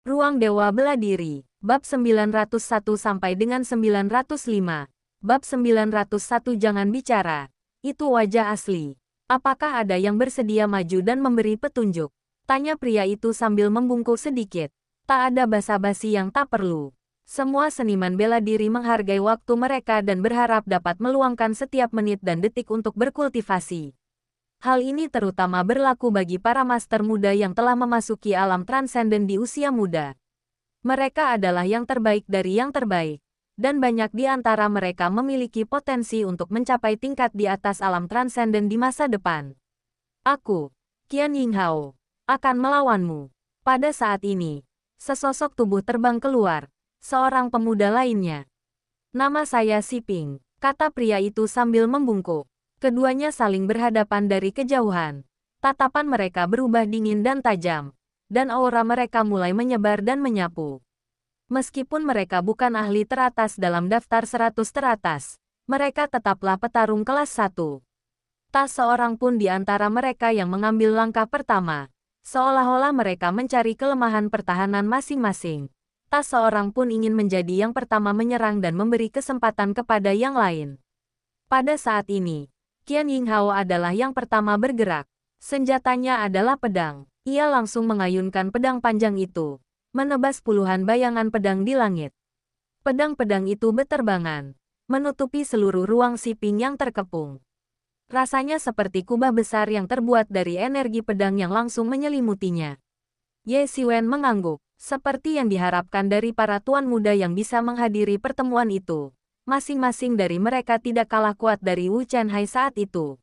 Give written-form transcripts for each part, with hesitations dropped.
Ruang Dewa Bela Diri, bab 901 sampai dengan 905. Bab 901 Jangan bicara. Itu wajah asli. Apakah ada yang bersedia maju dan memberi petunjuk? Tanya pria itu sambil membungkuk sedikit. Tak ada basa-basi yang tak perlu. Semua seniman bela diri menghargai waktu mereka dan berharap dapat meluangkan setiap menit dan detik untuk berkultivasi. Hal ini terutama berlaku bagi para master muda yang telah memasuki alam transenden di usia muda. Mereka adalah yang terbaik dari yang terbaik, dan banyak di antara mereka memiliki potensi untuk mencapai tingkat di atas alam transenden di masa depan. Aku, Qian Yinghao, akan melawanmu. Pada saat ini, sesosok tubuh terbang keluar, seorang pemuda lainnya. Nama saya Siping, kata pria itu sambil membungkuk. Keduanya saling berhadapan dari kejauhan. Tatapan mereka berubah dingin dan tajam, dan aura mereka mulai menyebar dan menyapu. Meskipun mereka bukan ahli teratas dalam daftar 100 teratas, mereka tetaplah petarung kelas 1. Tak seorang pun di antara mereka yang mengambil langkah pertama, seolah-olah mereka mencari kelemahan pertahanan masing-masing. Tak seorang pun ingin menjadi yang pertama menyerang dan memberi kesempatan kepada yang lain. Pada saat ini, Qian Yinghao adalah yang pertama bergerak. Senjatanya adalah pedang. Ia langsung mengayunkan pedang panjang itu, menebas puluhan bayangan pedang di langit. Pedang-pedang itu beterbangan, menutupi seluruh ruang Siping yang terkepung. Rasanya seperti kubah besar yang terbuat dari energi pedang yang langsung menyelimutinya. Ye Xiwen mengangguk, seperti yang diharapkan dari para tuan muda yang bisa menghadiri pertemuan itu. Masing-masing dari mereka tidak kalah kuat dari Wu Chenhai saat itu.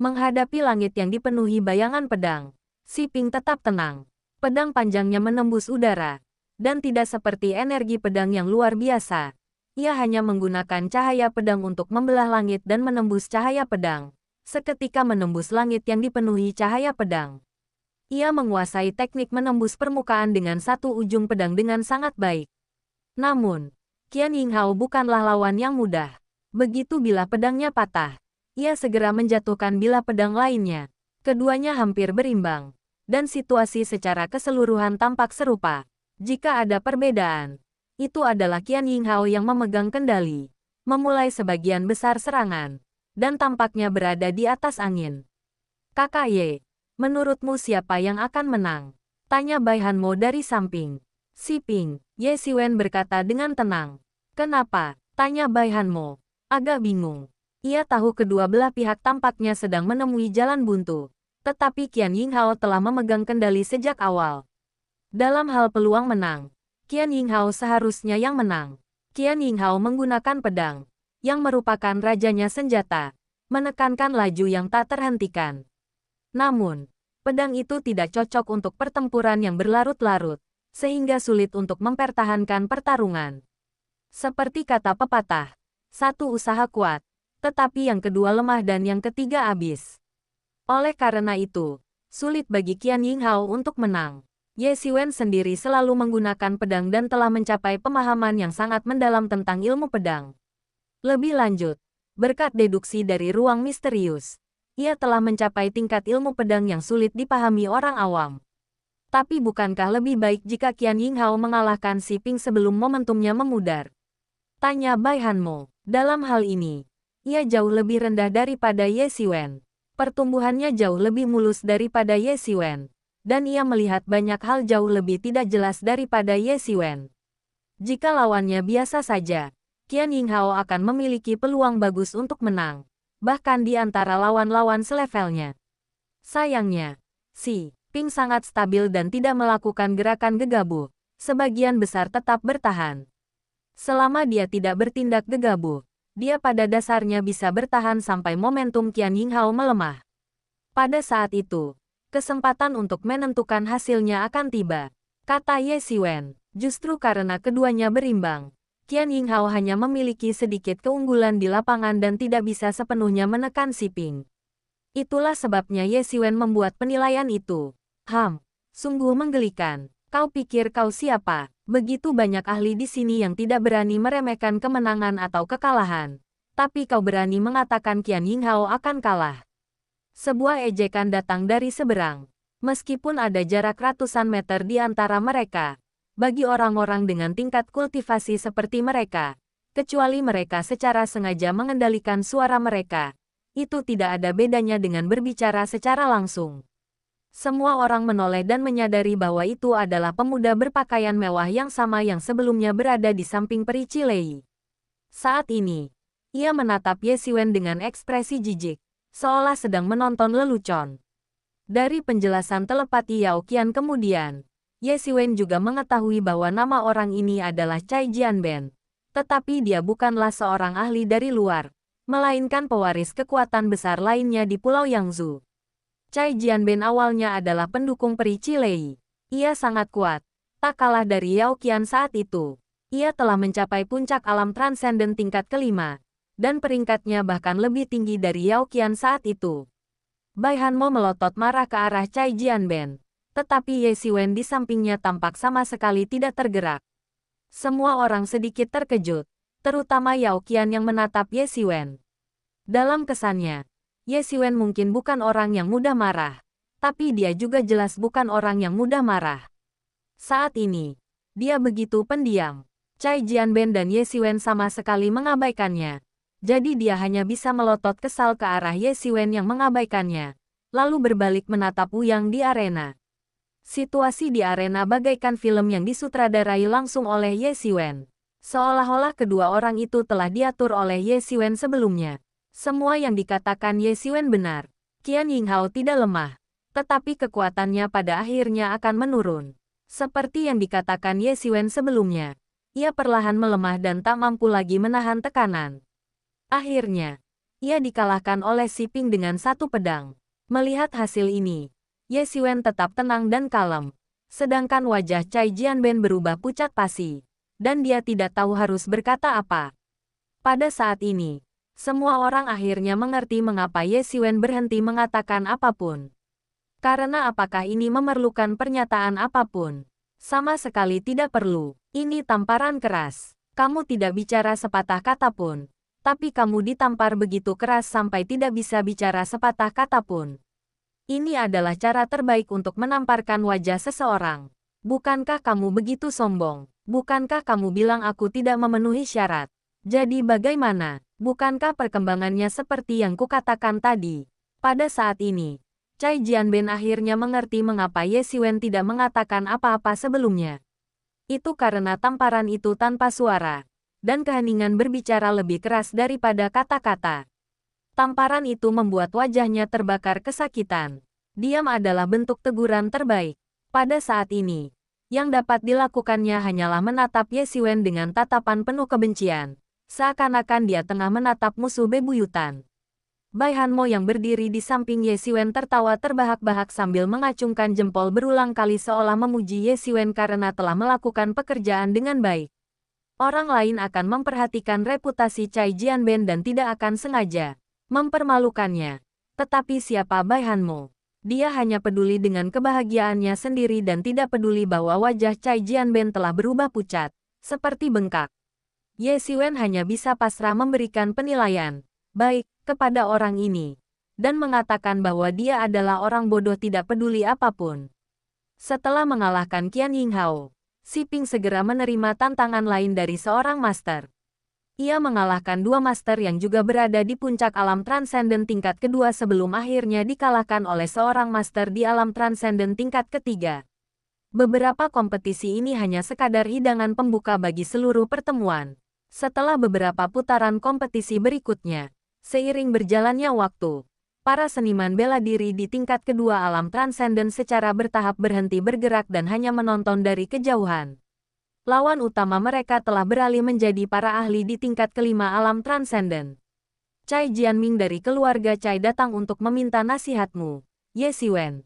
Menghadapi langit yang dipenuhi bayangan pedang, Siping tetap tenang. Pedang panjangnya menembus udara, dan tidak seperti energi pedang yang luar biasa. Ia hanya menggunakan cahaya pedang untuk membelah langit dan menembus cahaya pedang. Seketika menembus langit yang dipenuhi cahaya pedang. Ia menguasai teknik menembus permukaan dengan satu ujung pedang dengan sangat baik. Namun, Qian Yinghao bukanlah lawan yang mudah. Begitu bilah pedangnya patah, ia segera menjatuhkan bilah pedang lainnya. Keduanya hampir berimbang, dan situasi secara keseluruhan tampak serupa. Jika ada perbedaan, itu adalah Qian Yinghao yang memegang kendali, memulai sebagian besar serangan, dan tampaknya berada di atas angin. Kakak Ye, menurutmu siapa yang akan menang? Tanya Bai Hanmo dari samping. Siping, Ye Xiwen berkata dengan tenang. Kenapa? Tanya Bai Hanmo. Agak bingung. Ia tahu kedua belah pihak tampaknya sedang menemui jalan buntu. Tetapi Qian Yinghao telah memegang kendali sejak awal. Dalam hal peluang menang, Qian Yinghao seharusnya yang menang. Qian Yinghao menggunakan pedang, yang merupakan rajanya senjata, menekankan laju yang tak terhentikan. Namun, pedang itu tidak cocok untuk pertempuran yang berlarut-larut, sehingga sulit untuk mempertahankan pertarungan. Seperti kata pepatah, satu usaha kuat, tetapi yang kedua lemah dan yang ketiga habis. Oleh karena itu, sulit bagi Qian Yinghao untuk menang. Ye Xiwen sendiri selalu menggunakan pedang dan telah mencapai pemahaman yang sangat mendalam tentang ilmu pedang. Lebih lanjut, berkat deduksi dari ruang misterius, ia telah mencapai tingkat ilmu pedang yang sulit dipahami orang awam. Tapi bukankah lebih baik jika Qian Yinghao mengalahkan Siping sebelum momentumnya memudar? Tanya Bai Hanmo. Dalam hal ini, ia jauh lebih rendah daripada Ye Xiwen. Pertumbuhannya jauh lebih mulus daripada Ye Xiwen. Dan ia melihat banyak hal jauh lebih tidak jelas daripada Ye Xiwen. Jika lawannya biasa saja, Qian Yinghao akan memiliki peluang bagus untuk menang. Bahkan di antara lawan-lawan selevelnya. Sayangnya, Ping sangat stabil dan tidak melakukan gerakan gegabah. Sebagian besar tetap bertahan. Selama dia tidak bertindak gegabah, dia pada dasarnya bisa bertahan sampai momentum Qian Yinghao melemah. Pada saat itu, kesempatan untuk menentukan hasilnya akan tiba. Kata Ye Xiwen, justru karena keduanya berimbang, Qian Yinghao hanya memiliki sedikit keunggulan di lapangan dan tidak bisa sepenuhnya menekan Siping. Itulah sebabnya Ye Xiwen membuat penilaian itu. Sungguh menggelikan. Kau pikir kau siapa? Begitu banyak ahli di sini yang tidak berani meremehkan kemenangan atau kekalahan. Tapi kau berani mengatakan Qian Yinghao akan kalah. Sebuah ejekan datang dari seberang. Meskipun ada jarak ratusan meter di antara mereka, Bagi orang-orang dengan tingkat kultivasi seperti mereka, kecuali mereka secara sengaja mengendalikan suara mereka, itu tidak ada bedanya dengan berbicara secara langsung. Semua orang menoleh dan menyadari bahwa itu adalah pemuda berpakaian mewah yang sama yang sebelumnya berada di samping peri Cilei. Saat ini, ia menatap Ye Xiwen dengan ekspresi jijik, seolah sedang menonton lelucon. Dari penjelasan telepati Yao Qian kemudian, Ye Xiwen juga mengetahui bahwa nama orang ini adalah Cai Jianben. Tetapi dia bukanlah seorang ahli dari luar, melainkan pewaris kekuatan besar lainnya di Pulau Yangzhou. Cai Jianben awalnya adalah pendukung peri Cilei. Ia sangat kuat, tak kalah dari Yao Qian saat itu. Ia telah mencapai puncak alam transenden tingkat kelima, dan peringkatnya bahkan lebih tinggi dari Yao Qian saat itu. Bai Hanmo melotot marah ke arah Cai Jianben, tetapi Ye Xiwen di sampingnya tampak sama sekali tidak tergerak. Semua orang sedikit terkejut, terutama Yao Qian yang menatap Ye Xiwen. Dalam kesannya, Ye Xiwen mungkin bukan orang yang mudah marah, tapi dia juga jelas bukan orang yang mudah marah. Saat ini, dia begitu pendiam. Cai Jianben dan Ye Xiwen sama sekali mengabaikannya. Jadi dia hanya bisa melotot kesal ke arah Ye Xiwen yang mengabaikannya, lalu berbalik menatap Wu Yang di arena. Situasi di arena bagaikan film yang disutradarai langsung oleh Ye Xiwen. Seolah-olah kedua orang itu telah diatur oleh Ye Xiwen sebelumnya. Semua yang dikatakan Ye Xiwen benar. Qian Yinghao tidak lemah, tetapi kekuatannya pada akhirnya akan menurun. Seperti yang dikatakan Ye Xiwen sebelumnya, ia perlahan melemah dan tak mampu lagi menahan tekanan. Akhirnya, ia dikalahkan oleh Si Ping dengan satu pedang. Melihat hasil ini, Ye Xiwen tetap tenang dan kalem, sedangkan wajah Cai Jianben berubah pucat pasi, dan dia tidak tahu harus berkata apa. Pada saat ini, semua orang akhirnya mengerti mengapa Ye Xiwen berhenti mengatakan apapun. Karena apakah ini memerlukan pernyataan apapun? Sama sekali tidak perlu. Ini tamparan keras. Kamu tidak bicara sepatah kata pun. Tapi kamu ditampar begitu keras sampai tidak bisa bicara sepatah kata pun. Ini adalah cara terbaik untuk menamparkan wajah seseorang. Bukankah kamu begitu sombong? Bukankah kamu bilang aku tidak memenuhi syarat? Jadi bagaimana? Bukankah perkembangannya seperti yang kukatakan tadi? Pada saat ini, Cai Jianben akhirnya mengerti mengapa Ye Xiwen tidak mengatakan apa-apa sebelumnya. Itu karena tamparan itu tanpa suara, dan keheningan berbicara lebih keras daripada kata-kata. Tamparan itu membuat wajahnya terbakar kesakitan. Diam adalah bentuk teguran terbaik. Pada saat ini, yang dapat dilakukannya hanyalah menatap Ye Xiwen dengan tatapan penuh kebencian. Seakan-akan dia tengah menatap musuh bebuyutan. Bai Hanmo yang berdiri di samping Ye Xiwen tertawa terbahak-bahak sambil mengacungkan jempol berulang kali seolah memuji Ye Xiwen karena telah melakukan pekerjaan dengan baik. Orang lain akan memperhatikan reputasi Cai Jianben dan tidak akan sengaja mempermalukannya. Tetapi siapa Bai Hanmo? Dia hanya peduli dengan kebahagiaannya sendiri dan tidak peduli bahwa wajah Cai Jianben telah berubah pucat, seperti bengkak. Ye Xiwen hanya bisa pasrah memberikan penilaian baik kepada orang ini, dan mengatakan bahwa dia adalah orang bodoh tidak peduli apapun. Setelah mengalahkan Qian Yinghao, Si Ping segera menerima tantangan lain dari seorang master. Ia mengalahkan dua master yang juga berada di puncak alam transenden tingkat kedua sebelum akhirnya dikalahkan oleh seorang master di alam transenden tingkat ketiga. Beberapa kompetisi ini hanya sekadar hidangan pembuka bagi seluruh pertemuan. Setelah beberapa putaran kompetisi berikutnya, seiring berjalannya waktu, para seniman bela diri di tingkat kedua alam transenden secara bertahap berhenti bergerak dan hanya menonton dari kejauhan. Lawan utama mereka telah beralih menjadi para ahli di tingkat kelima alam transenden. Cai Jianming dari keluarga Cai datang untuk meminta nasihatmu, Ye Xiwen.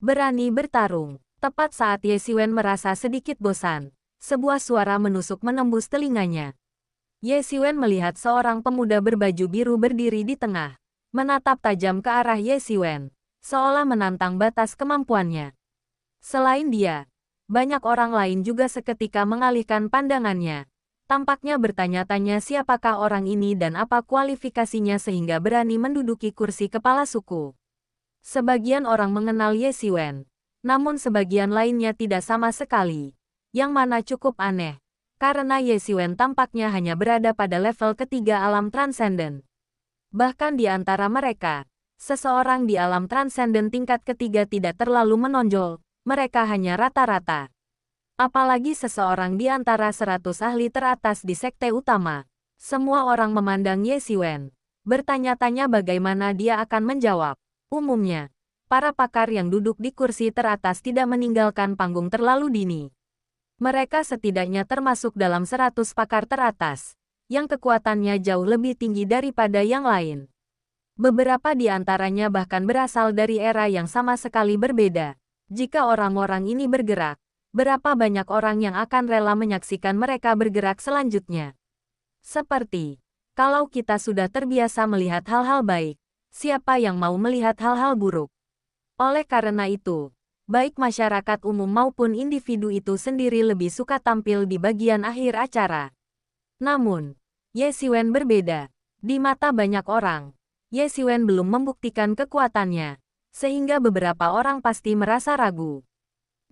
Berani bertarung. Tepat saat Ye Xiwen merasa sedikit bosan, sebuah suara menusuk menembus telinganya. Ye Xiwen melihat seorang pemuda berbaju biru berdiri di tengah, menatap tajam ke arah Ye Xiwen, seolah menantang batas kemampuannya. Selain dia, banyak orang lain juga seketika mengalihkan pandangannya. Tampaknya bertanya-tanya siapakah orang ini dan apa kualifikasinya sehingga berani menduduki kursi kepala suku. Sebagian orang mengenal Ye Xiwen, namun sebagian lainnya tidak sama sekali. Yang mana cukup aneh, karena Ye Xiwen tampaknya hanya berada pada level ketiga alam transenden. Bahkan di antara mereka, seseorang di alam transenden tingkat ketiga tidak terlalu menonjol, mereka hanya rata-rata. Apalagi seseorang di antara 100 ahli teratas di sekte utama. Semua orang memandang Ye Xiwen, bertanya-tanya bagaimana dia akan menjawab. Umumnya, para pakar yang duduk di kursi teratas tidak meninggalkan panggung terlalu dini. Mereka setidaknya termasuk dalam 100 pakar teratas, yang kekuatannya jauh lebih tinggi daripada yang lain. Beberapa di antaranya bahkan berasal dari era yang sama sekali berbeda. Jika orang-orang ini bergerak, berapa banyak orang yang akan rela menyaksikan mereka bergerak selanjutnya? Seperti, kalau kita sudah terbiasa melihat hal-hal baik, siapa yang mau melihat hal-hal buruk? Oleh karena itu, baik masyarakat umum maupun individu itu sendiri lebih suka tampil di bagian akhir acara. Namun, Ye Xiwen berbeda. Di mata banyak orang, Ye Xiwen belum membuktikan kekuatannya, sehingga beberapa orang pasti merasa ragu.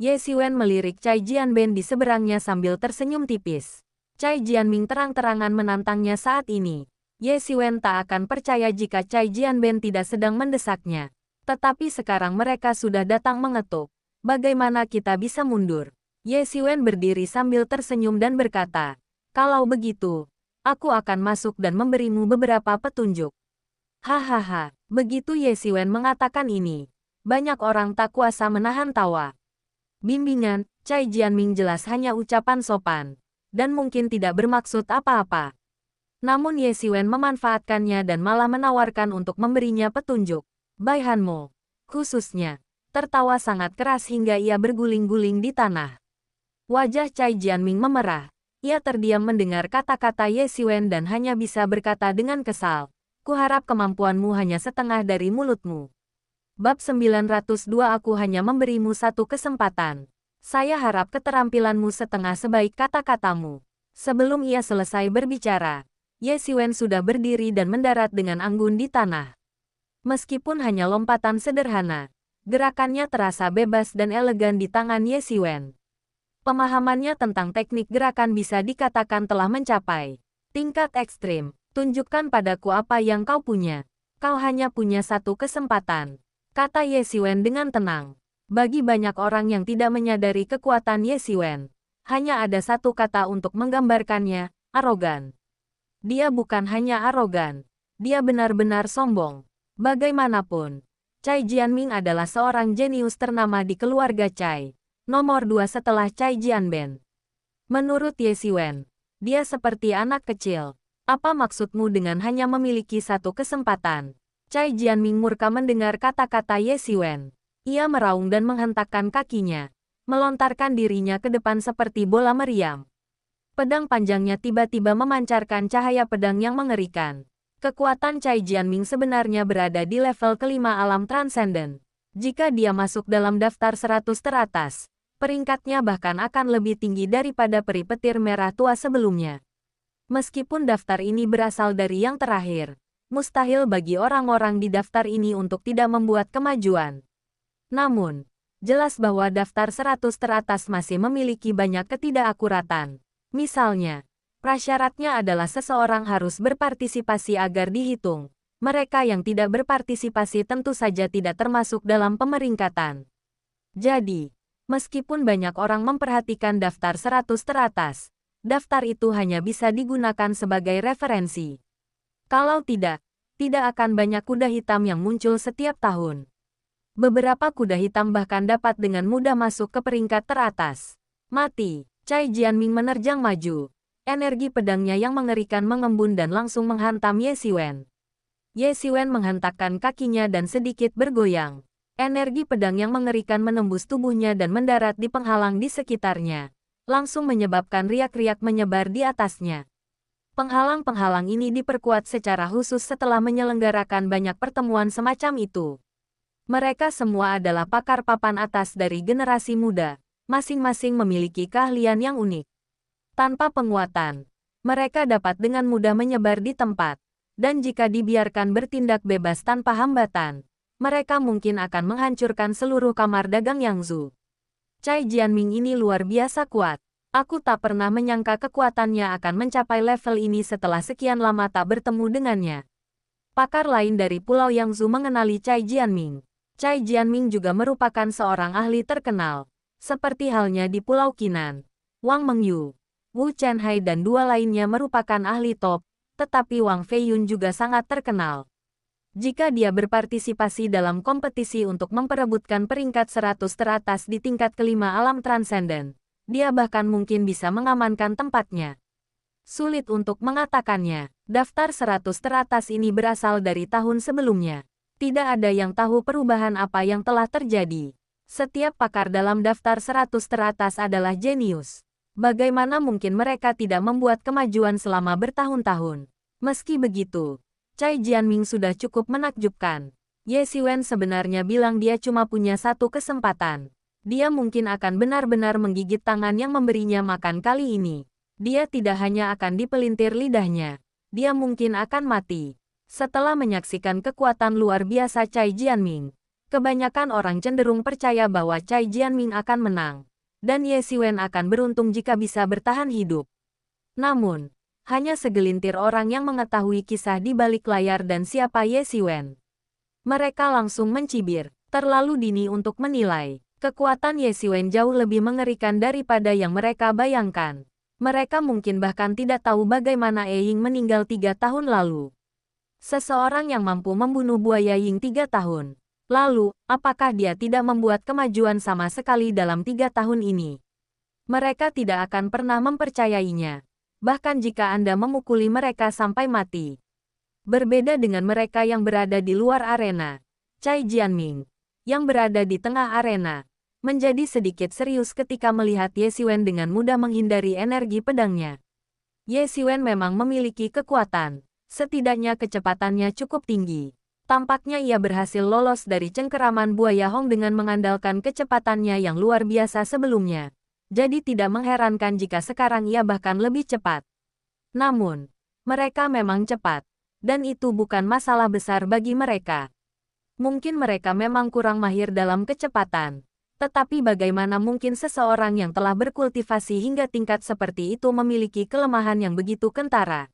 Ye Xiwen melirik Cai Jianben di seberangnya sambil tersenyum tipis. Cai Jianming terang-terangan menantangnya saat ini. Ye Xiwen tak akan percaya jika Cai Jianben tidak sedang mendesaknya. Tetapi sekarang mereka sudah datang mengetuk. Bagaimana kita bisa mundur? Ye Xiwen berdiri sambil tersenyum dan berkata, kalau begitu, aku akan masuk dan memberimu beberapa petunjuk. Hahaha, begitu Ye Xiwen mengatakan ini, banyak orang tak kuasa menahan tawa. Bimbingan, Cai Jianming jelas hanya ucapan sopan, dan mungkin tidak bermaksud apa-apa. Namun Ye Xiwen memanfaatkannya dan malah menawarkan untuk memberinya petunjuk. Bai Hanmo, khususnya, tertawa sangat keras hingga ia berguling-guling di tanah. Wajah Cai Jianming memerah. Ia terdiam mendengar kata-kata Ye Xiwen dan hanya bisa berkata dengan kesal, kuharap kemampuanmu hanya setengah dari mulutmu. Bab 902 Aku hanya memberimu satu kesempatan. Saya harap keterampilanmu setengah sebaik kata-katamu. Sebelum ia selesai berbicara, Ye Xiwen sudah berdiri dan mendarat dengan anggun di tanah. Meskipun hanya lompatan sederhana, gerakannya terasa bebas dan elegan di tangan Ye Xiwen. Pemahamannya tentang teknik gerakan bisa dikatakan telah mencapai tingkat ekstrim. Tunjukkan padaku apa yang kau punya. Kau hanya punya satu kesempatan, kata Ye Xiwen dengan tenang. Bagi banyak orang yang tidak menyadari kekuatan Ye Xiwen, hanya ada satu kata untuk menggambarkannya, arogan. Dia bukan hanya arogan, dia benar-benar sombong. Bagaimanapun, Cai Jianming adalah seorang jenius ternama di keluarga Cai, nomor 2 setelah Cai Jianben. Menurut Ye Xiwen, dia seperti anak kecil. Apa maksudmu dengan hanya memiliki satu kesempatan? Cai Jianming murka mendengar kata-kata Ye Xiwen. Ia meraung dan menghentakkan kakinya, melontarkan dirinya ke depan seperti bola meriam. Pedang panjangnya tiba-tiba memancarkan cahaya pedang yang mengerikan. Kekuatan Cai Jianming sebenarnya berada di level kelima alam transenden. Jika dia masuk dalam daftar 100 teratas, peringkatnya bahkan akan lebih tinggi daripada peri petir merah tua sebelumnya. Meskipun daftar ini berasal dari yang terakhir, mustahil bagi orang-orang di daftar ini untuk tidak membuat kemajuan. Namun, jelas bahwa daftar 100 teratas masih memiliki banyak ketidakakuratan. Misalnya, prasyaratnya adalah seseorang harus berpartisipasi agar dihitung. Mereka yang tidak berpartisipasi tentu saja tidak termasuk dalam pemeringkatan. Jadi, meskipun banyak orang memperhatikan daftar 100 teratas, daftar itu hanya bisa digunakan sebagai referensi. Kalau tidak, tidak akan banyak kuda hitam yang muncul setiap tahun. Beberapa kuda hitam bahkan dapat dengan mudah masuk ke peringkat teratas. Mati, Cai Jianming menerjang maju. Energi pedangnya yang mengerikan mengembun dan langsung menghantam Ye Xiwen. Ye Xiwen menghentakkan kakinya dan sedikit bergoyang. Energi pedang yang mengerikan menembus tubuhnya dan mendarat di penghalang di sekitarnya, langsung menyebabkan riak-riak menyebar di atasnya. Penghalang-penghalang ini diperkuat secara khusus setelah menyelenggarakan banyak pertemuan semacam itu. Mereka semua adalah pakar papan atas dari generasi muda, masing-masing memiliki keahlian yang unik. Tanpa penguatan, mereka dapat dengan mudah menyebar di tempat, dan jika dibiarkan bertindak bebas tanpa hambatan, mereka mungkin akan menghancurkan seluruh kamar dagang Yangzhou. Cai Jianming ini luar biasa kuat. Aku tak pernah menyangka kekuatannya akan mencapai level ini setelah sekian lama tak bertemu dengannya. Pakar lain dari Pulau Yangzhou mengenali Cai Jianming. Cai Jianming juga merupakan seorang ahli terkenal. Seperti halnya di Pulau Qinan. Wang Mengyu, Wu Chenhai dan dua lainnya merupakan ahli top, tetapi Wang Feiyun juga sangat terkenal. Jika dia berpartisipasi dalam kompetisi untuk memperebutkan peringkat 100 teratas di tingkat kelima alam transenden, dia bahkan mungkin bisa mengamankan tempatnya. Sulit untuk mengatakannya, daftar 100 teratas ini berasal dari tahun sebelumnya. Tidak ada yang tahu perubahan apa yang telah terjadi. Setiap pakar dalam daftar 100 teratas adalah jenius. Bagaimana mungkin mereka tidak membuat kemajuan selama bertahun-tahun? Meski begitu, Cai Jianming sudah cukup menakjubkan. Ye Xiwen sebenarnya bilang dia cuma punya satu kesempatan. Dia mungkin akan benar-benar menggigit tangan yang memberinya makan kali ini. Dia tidak hanya akan dipelintir lidahnya. Dia mungkin akan mati. Setelah menyaksikan kekuatan luar biasa Cai Jianming, kebanyakan orang cenderung percaya bahwa Cai Jianming akan menang. Dan Ye Xiwen akan beruntung jika bisa bertahan hidup. Namun, hanya segelintir orang yang mengetahui kisah di balik layar dan siapa Ye Xiwen. Mereka langsung mencibir, terlalu dini untuk menilai. Kekuatan Ye Xiwen jauh lebih mengerikan daripada yang mereka bayangkan. Mereka mungkin bahkan tidak tahu bagaimana Ying meninggal 3 tahun lalu. Seseorang yang mampu membunuh buaya Ying 3 tahun. Lalu, apakah dia tidak membuat kemajuan sama sekali dalam 3 tahun ini? Mereka tidak akan pernah mempercayainya. Bahkan jika Anda memukuli mereka sampai mati. Berbeda dengan mereka yang berada di luar arena, Cai Jianming, yang berada di tengah arena, menjadi sedikit serius ketika melihat Ye Xiwen dengan mudah menghindari energi pedangnya. Ye Xiwen memang memiliki kekuatan, setidaknya kecepatannya cukup tinggi. Tampaknya ia berhasil lolos dari cengkeraman buaya Hong dengan mengandalkan kecepatannya yang luar biasa sebelumnya. Jadi tidak mengherankan jika sekarang ia bahkan lebih cepat. Namun, mereka memang cepat. Dan itu bukan masalah besar bagi mereka. Mungkin mereka memang kurang mahir dalam kecepatan. Tetapi bagaimana mungkin seseorang yang telah berkultivasi hingga tingkat seperti itu memiliki kelemahan yang begitu kentara?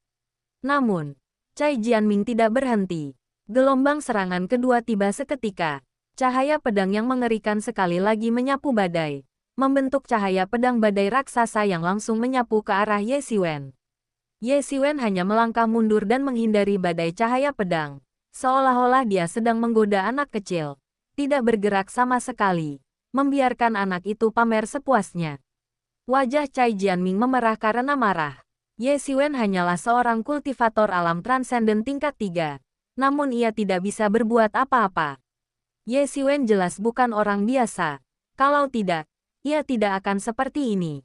Namun, Cai Jianming tidak berhenti. Gelombang serangan kedua tiba seketika. Cahaya pedang yang mengerikan sekali lagi menyapu badai. Membentuk cahaya pedang badai raksasa yang langsung menyapu ke arah Ye Xiwen. Ye Xiwen hanya melangkah mundur dan menghindari badai cahaya pedang. Seolah-olah dia sedang menggoda anak kecil. Tidak bergerak sama sekali. Membiarkan anak itu pamer sepuasnya. Wajah Cai Jianming memerah karena marah. Ye Xiwen hanyalah seorang kultivator alam transenden tingkat 3. Namun ia tidak bisa berbuat apa-apa. Ye Xiwen jelas bukan orang biasa. Kalau tidak, ia tidak akan seperti ini.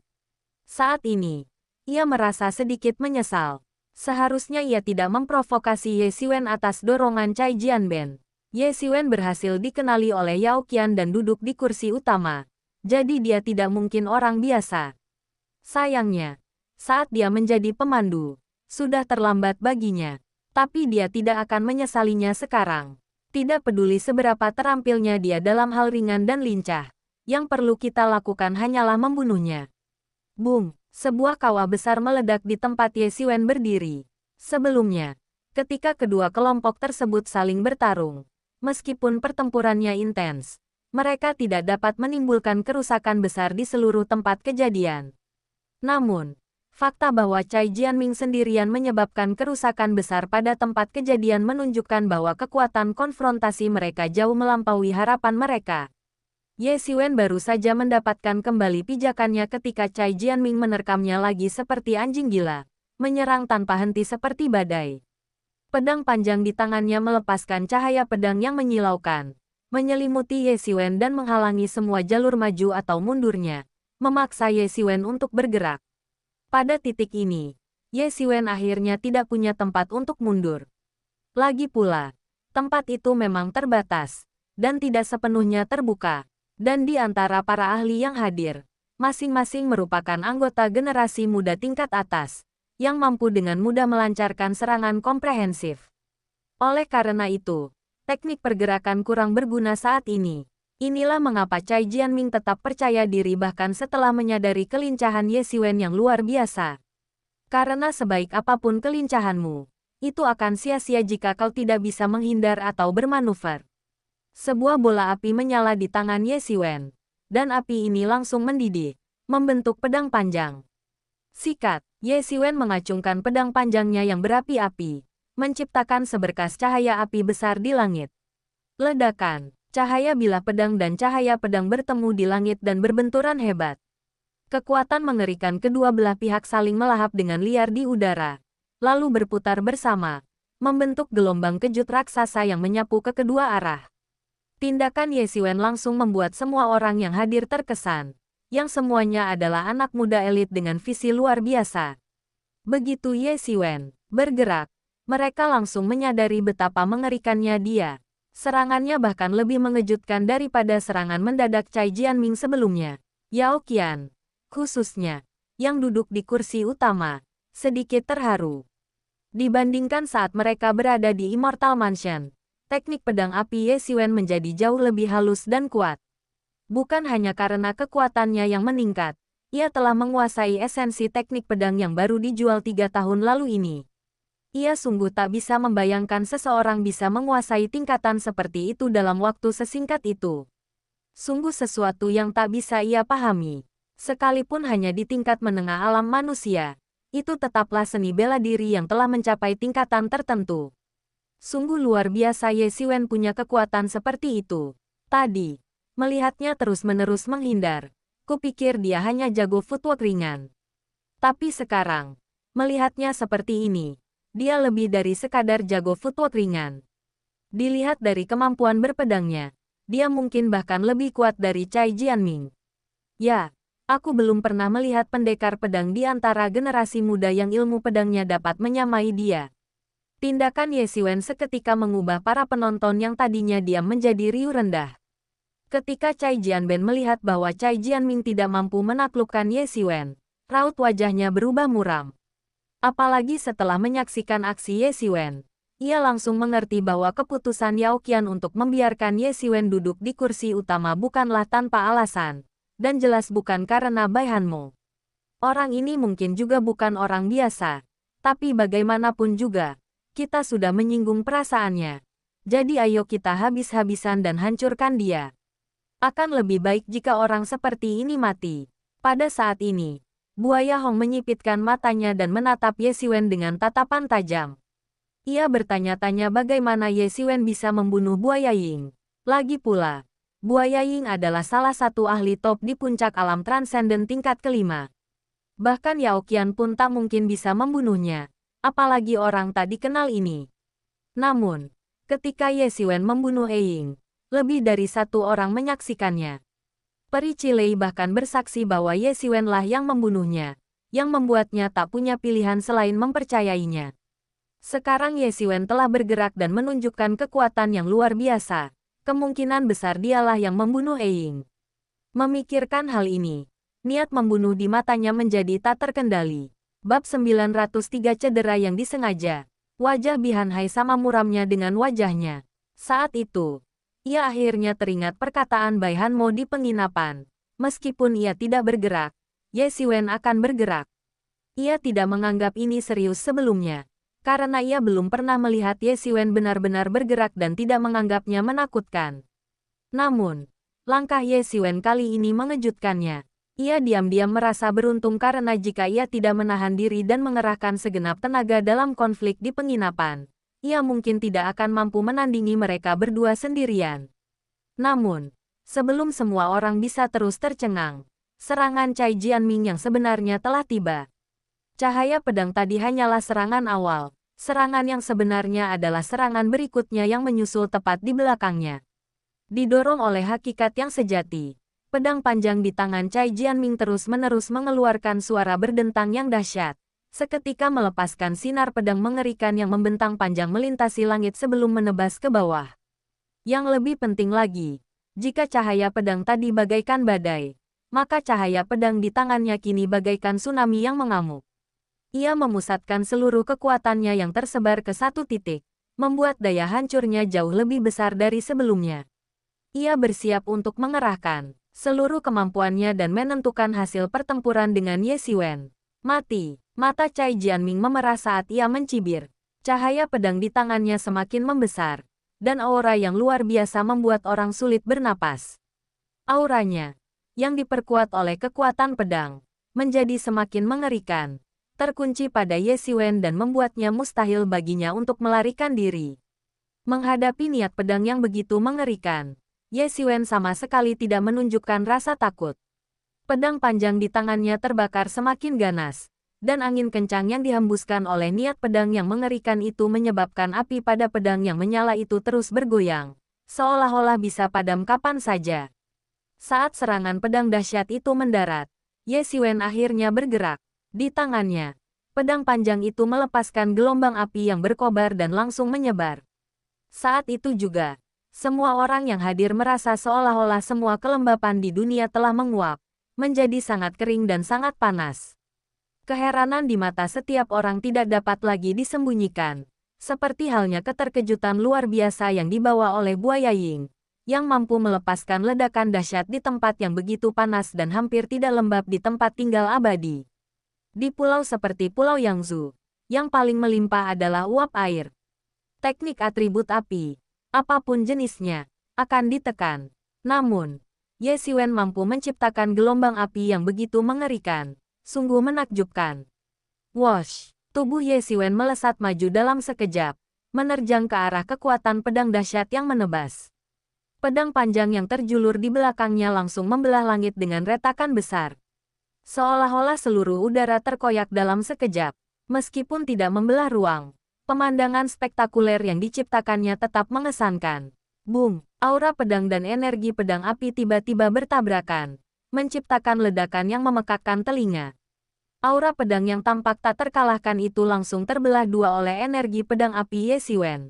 Saat ini, ia merasa sedikit menyesal. Seharusnya ia tidak memprovokasi Ye Xiwen atas dorongan Cai Jianben. Ye Xiwen berhasil dikenali oleh Yao Qian dan duduk di kursi utama. Jadi dia tidak mungkin orang biasa. Sayangnya, saat dia menjadi pemandu, sudah terlambat baginya. Tapi dia tidak akan menyesalinya sekarang. Tidak peduli seberapa terampilnya dia dalam hal ringan dan lincah. Yang perlu kita lakukan hanyalah membunuhnya. Boom! Sebuah kawah besar meledak di tempat Ye Xiwen berdiri. Sebelumnya, ketika kedua kelompok tersebut saling bertarung, meskipun pertempurannya intens, mereka tidak dapat menimbulkan kerusakan besar di seluruh tempat kejadian. Namun, fakta bahwa Cai Jianming sendirian menyebabkan kerusakan besar pada tempat kejadian menunjukkan bahwa kekuatan konfrontasi mereka jauh melampaui harapan mereka. Ye Xiwen baru saja mendapatkan kembali pijakannya ketika Cai Jianming menerkamnya lagi seperti anjing gila, menyerang tanpa henti seperti badai. Pedang panjang di tangannya melepaskan cahaya pedang yang menyilaukan, menyelimuti Ye Xiwen dan menghalangi semua jalur maju atau mundurnya, memaksa Ye Xiwen untuk bergerak. Pada titik ini, Ye Xiwen akhirnya tidak punya tempat untuk mundur. Lagi pula, tempat itu memang terbatas, dan tidak sepenuhnya terbuka. Dan di antara para ahli yang hadir, masing-masing merupakan anggota generasi muda tingkat atas, yang mampu dengan mudah melancarkan serangan komprehensif. Oleh karena itu, teknik pergerakan kurang berguna saat ini. Inilah mengapa Cai Jianming tetap percaya diri bahkan setelah menyadari kelincahan Ye Xiwen yang luar biasa. Karena sebaik apapun kelincahanmu, itu akan sia-sia jika kau tidak bisa menghindar atau bermanuver. Sebuah bola api menyala di tangan Ye Xiwen, dan api ini langsung mendidih, membentuk pedang panjang. Sikat, Ye Xiwen mengacungkan pedang panjangnya yang berapi-api, menciptakan seberkas cahaya api besar di langit. Ledakan, cahaya bilah pedang dan cahaya pedang bertemu di langit dan berbenturan hebat. Kekuatan mengerikan kedua belah pihak saling melahap dengan liar di udara, lalu berputar bersama, membentuk gelombang kejut raksasa yang menyapu ke kedua arah. Tindakan Ye Xiwen langsung membuat semua orang yang hadir terkesan, yang semuanya adalah anak muda elit dengan visi luar biasa. Begitu Ye Xiwen bergerak, mereka langsung menyadari betapa mengerikannya dia. Serangannya bahkan lebih mengejutkan daripada serangan mendadak Cai Jianming sebelumnya. Yao Qian, khususnya, yang duduk di kursi utama, sedikit terharu. Dibandingkan saat mereka berada di Immortal Mansion, teknik pedang api Ye Xiwen menjadi jauh lebih halus dan kuat. Bukan hanya karena kekuatannya yang meningkat, ia telah menguasai esensi teknik pedang yang baru dijual 3 tahun lalu ini. Ia sungguh tak bisa membayangkan seseorang bisa menguasai tingkatan seperti itu dalam waktu sesingkat itu. Sungguh sesuatu yang tak bisa ia pahami. Sekalipun hanya di tingkat menengah alam manusia, itu tetaplah seni bela diri yang telah mencapai tingkatan tertentu. Sungguh luar biasa Ye Xiwen punya kekuatan seperti itu. Tadi, melihatnya terus-menerus menghindar, kupikir dia hanya jago footwork ringan. Tapi sekarang, melihatnya seperti ini, dia lebih dari sekadar jago footwork ringan. Dilihat dari kemampuan berpedangnya, dia mungkin bahkan lebih kuat dari Cai Jianming. Ya, aku belum pernah melihat pendekar pedang di antara generasi muda yang ilmu pedangnya dapat menyamai dia. Tindakan Ye Xiwen seketika mengubah para penonton yang tadinya diam menjadi riuh rendah. Ketika Cai Jianben melihat bahwa Cai Jianming tidak mampu menaklukkan Ye Xiwen, raut wajahnya berubah muram. Apalagi setelah menyaksikan aksi Ye Xiwen, ia langsung mengerti bahwa keputusan Yao Qian untuk membiarkan Ye Xiwen duduk di kursi utama bukanlah tanpa alasan, dan jelas bukan karena Bai Hanmo. Orang ini mungkin juga bukan orang biasa, tapi bagaimanapun juga, kita sudah menyinggung perasaannya. Jadi ayo kita habis-habisan dan hancurkan dia. Akan lebih baik jika orang seperti ini mati. Pada saat ini, Buaya Hong menyipitkan matanya dan menatap Ye Xiwen dengan tatapan tajam. Ia bertanya-tanya bagaimana Ye Xiwen bisa membunuh Buaya Ying. Lagi pula, Buaya Ying adalah salah satu ahli top di puncak alam transenden tingkat kelima. Bahkan Yao Qian pun tak mungkin bisa membunuhnya, apalagi orang tak dikenal ini. Namun, ketika Ye Xiwen membunuh Ying, lebih dari satu orang menyaksikannya. Peri Cilei bahkan bersaksi bahwa Ye Xiwen lah yang membunuhnya, yang membuatnya tak punya pilihan selain mempercayainya. Sekarang Ye Xiwen telah bergerak dan menunjukkan kekuatan yang luar biasa. Kemungkinan besar dialah yang membunuh Ying. Memikirkan hal ini, niat membunuh di matanya menjadi tak terkendali. Bab 903 cedera yang disengaja. Wajah Bihan Hai sama muramnya dengan wajahnya. Saat itu, ia akhirnya teringat perkataan Bai Hanmo di penginapan. Meskipun ia tidak bergerak, Ye Xiwen akan bergerak. Ia tidak menganggap ini serius sebelumnya, karena ia belum pernah melihat Ye Xiwen benar-benar bergerak dan tidak menganggapnya menakutkan. Namun, langkah Ye Xiwen kali ini mengejutkannya. Ia diam-diam merasa beruntung karena jika ia tidak menahan diri dan mengerahkan segenap tenaga dalam konflik di penginapan, ia mungkin tidak akan mampu menandingi mereka berdua sendirian. Namun, sebelum semua orang bisa terus tercengang, serangan Cai Jianming yang sebenarnya telah tiba. Cahaya pedang tadi hanyalah serangan awal. Serangan yang sebenarnya adalah serangan berikutnya yang menyusul tepat di belakangnya. Didorong oleh hakikat yang sejati, pedang panjang di tangan Cai Jianming terus-menerus mengeluarkan suara berdentang yang dahsyat. Seketika melepaskan sinar pedang mengerikan yang membentang panjang melintasi langit sebelum menebas ke bawah. Yang lebih penting lagi, jika cahaya pedang tadi bagaikan badai, maka cahaya pedang di tangannya kini bagaikan tsunami yang mengamuk. Ia memusatkan seluruh kekuatannya yang tersebar ke satu titik, membuat daya hancurnya jauh lebih besar dari sebelumnya. Ia bersiap untuk mengerahkan seluruh kemampuannya dan menentukan hasil pertempuran dengan Ye Xiwen. Mati. Mata Cai Jianming memerah saat ia mencibir. Cahaya pedang di tangannya semakin membesar, dan aura yang luar biasa membuat orang sulit bernapas. Auranya, yang diperkuat oleh kekuatan pedang, menjadi semakin mengerikan, terkunci pada Ye Xiwen dan membuatnya mustahil baginya untuk melarikan diri. Menghadapi niat pedang yang begitu mengerikan, Ye Xiwen sama sekali tidak menunjukkan rasa takut. Pedang panjang di tangannya terbakar semakin ganas, dan angin kencang yang dihembuskan oleh niat pedang yang mengerikan itu menyebabkan api pada pedang yang menyala itu terus bergoyang, seolah-olah bisa padam kapan saja. Saat serangan pedang dahsyat itu mendarat, Ye Xiwen akhirnya bergerak. Di tangannya, pedang panjang itu melepaskan gelombang api yang berkobar dan langsung menyebar. Saat itu juga, semua orang yang hadir merasa seolah-olah semua kelembapan di dunia telah menguap, menjadi sangat kering dan sangat panas. Keheranan di mata setiap orang tidak dapat lagi disembunyikan, seperti halnya keterkejutan luar biasa yang dibawa oleh buaya Ying, yang mampu melepaskan ledakan dahsyat di tempat yang begitu panas dan hampir tidak lembab di tempat tinggal abadi. Di pulau seperti Pulau Yangzhou, yang paling melimpah adalah uap air. Teknik atribut api, apapun jenisnya, akan ditekan. Namun, Ye Xiwen mampu menciptakan gelombang api yang begitu mengerikan. Sungguh menakjubkan. Wosh! Tubuh Ye Xiwen melesat maju dalam sekejap, menerjang ke arah kekuatan pedang dahsyat yang menebas. Pedang panjang yang terjulur di belakangnya langsung membelah langit dengan retakan besar. Seolah-olah seluruh udara terkoyak dalam sekejap, meskipun tidak membelah ruang. Pemandangan spektakuler yang diciptakannya tetap mengesankan. Boom! Aura pedang dan energi pedang api tiba-tiba bertabrakan, menciptakan ledakan yang memekakkan telinga. Aura pedang yang tampak tak terkalahkan itu langsung terbelah dua oleh energi pedang api Ye Xiwen.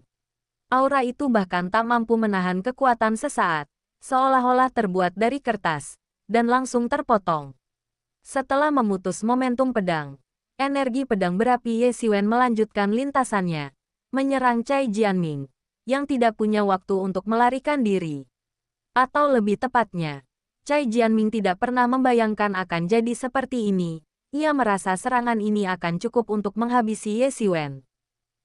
Aura itu bahkan tak mampu menahan kekuatan sesaat, seolah-olah terbuat dari kertas, dan langsung terpotong. Setelah memutus momentum pedang, energi pedang berapi Ye Xiwen melanjutkan lintasannya, menyerang Cai Jianming, yang tidak punya waktu untuk melarikan diri. Atau lebih tepatnya, Cai Jianming tidak pernah membayangkan akan jadi seperti ini. Ia merasa serangan ini akan cukup untuk menghabisi Ye Xiwen.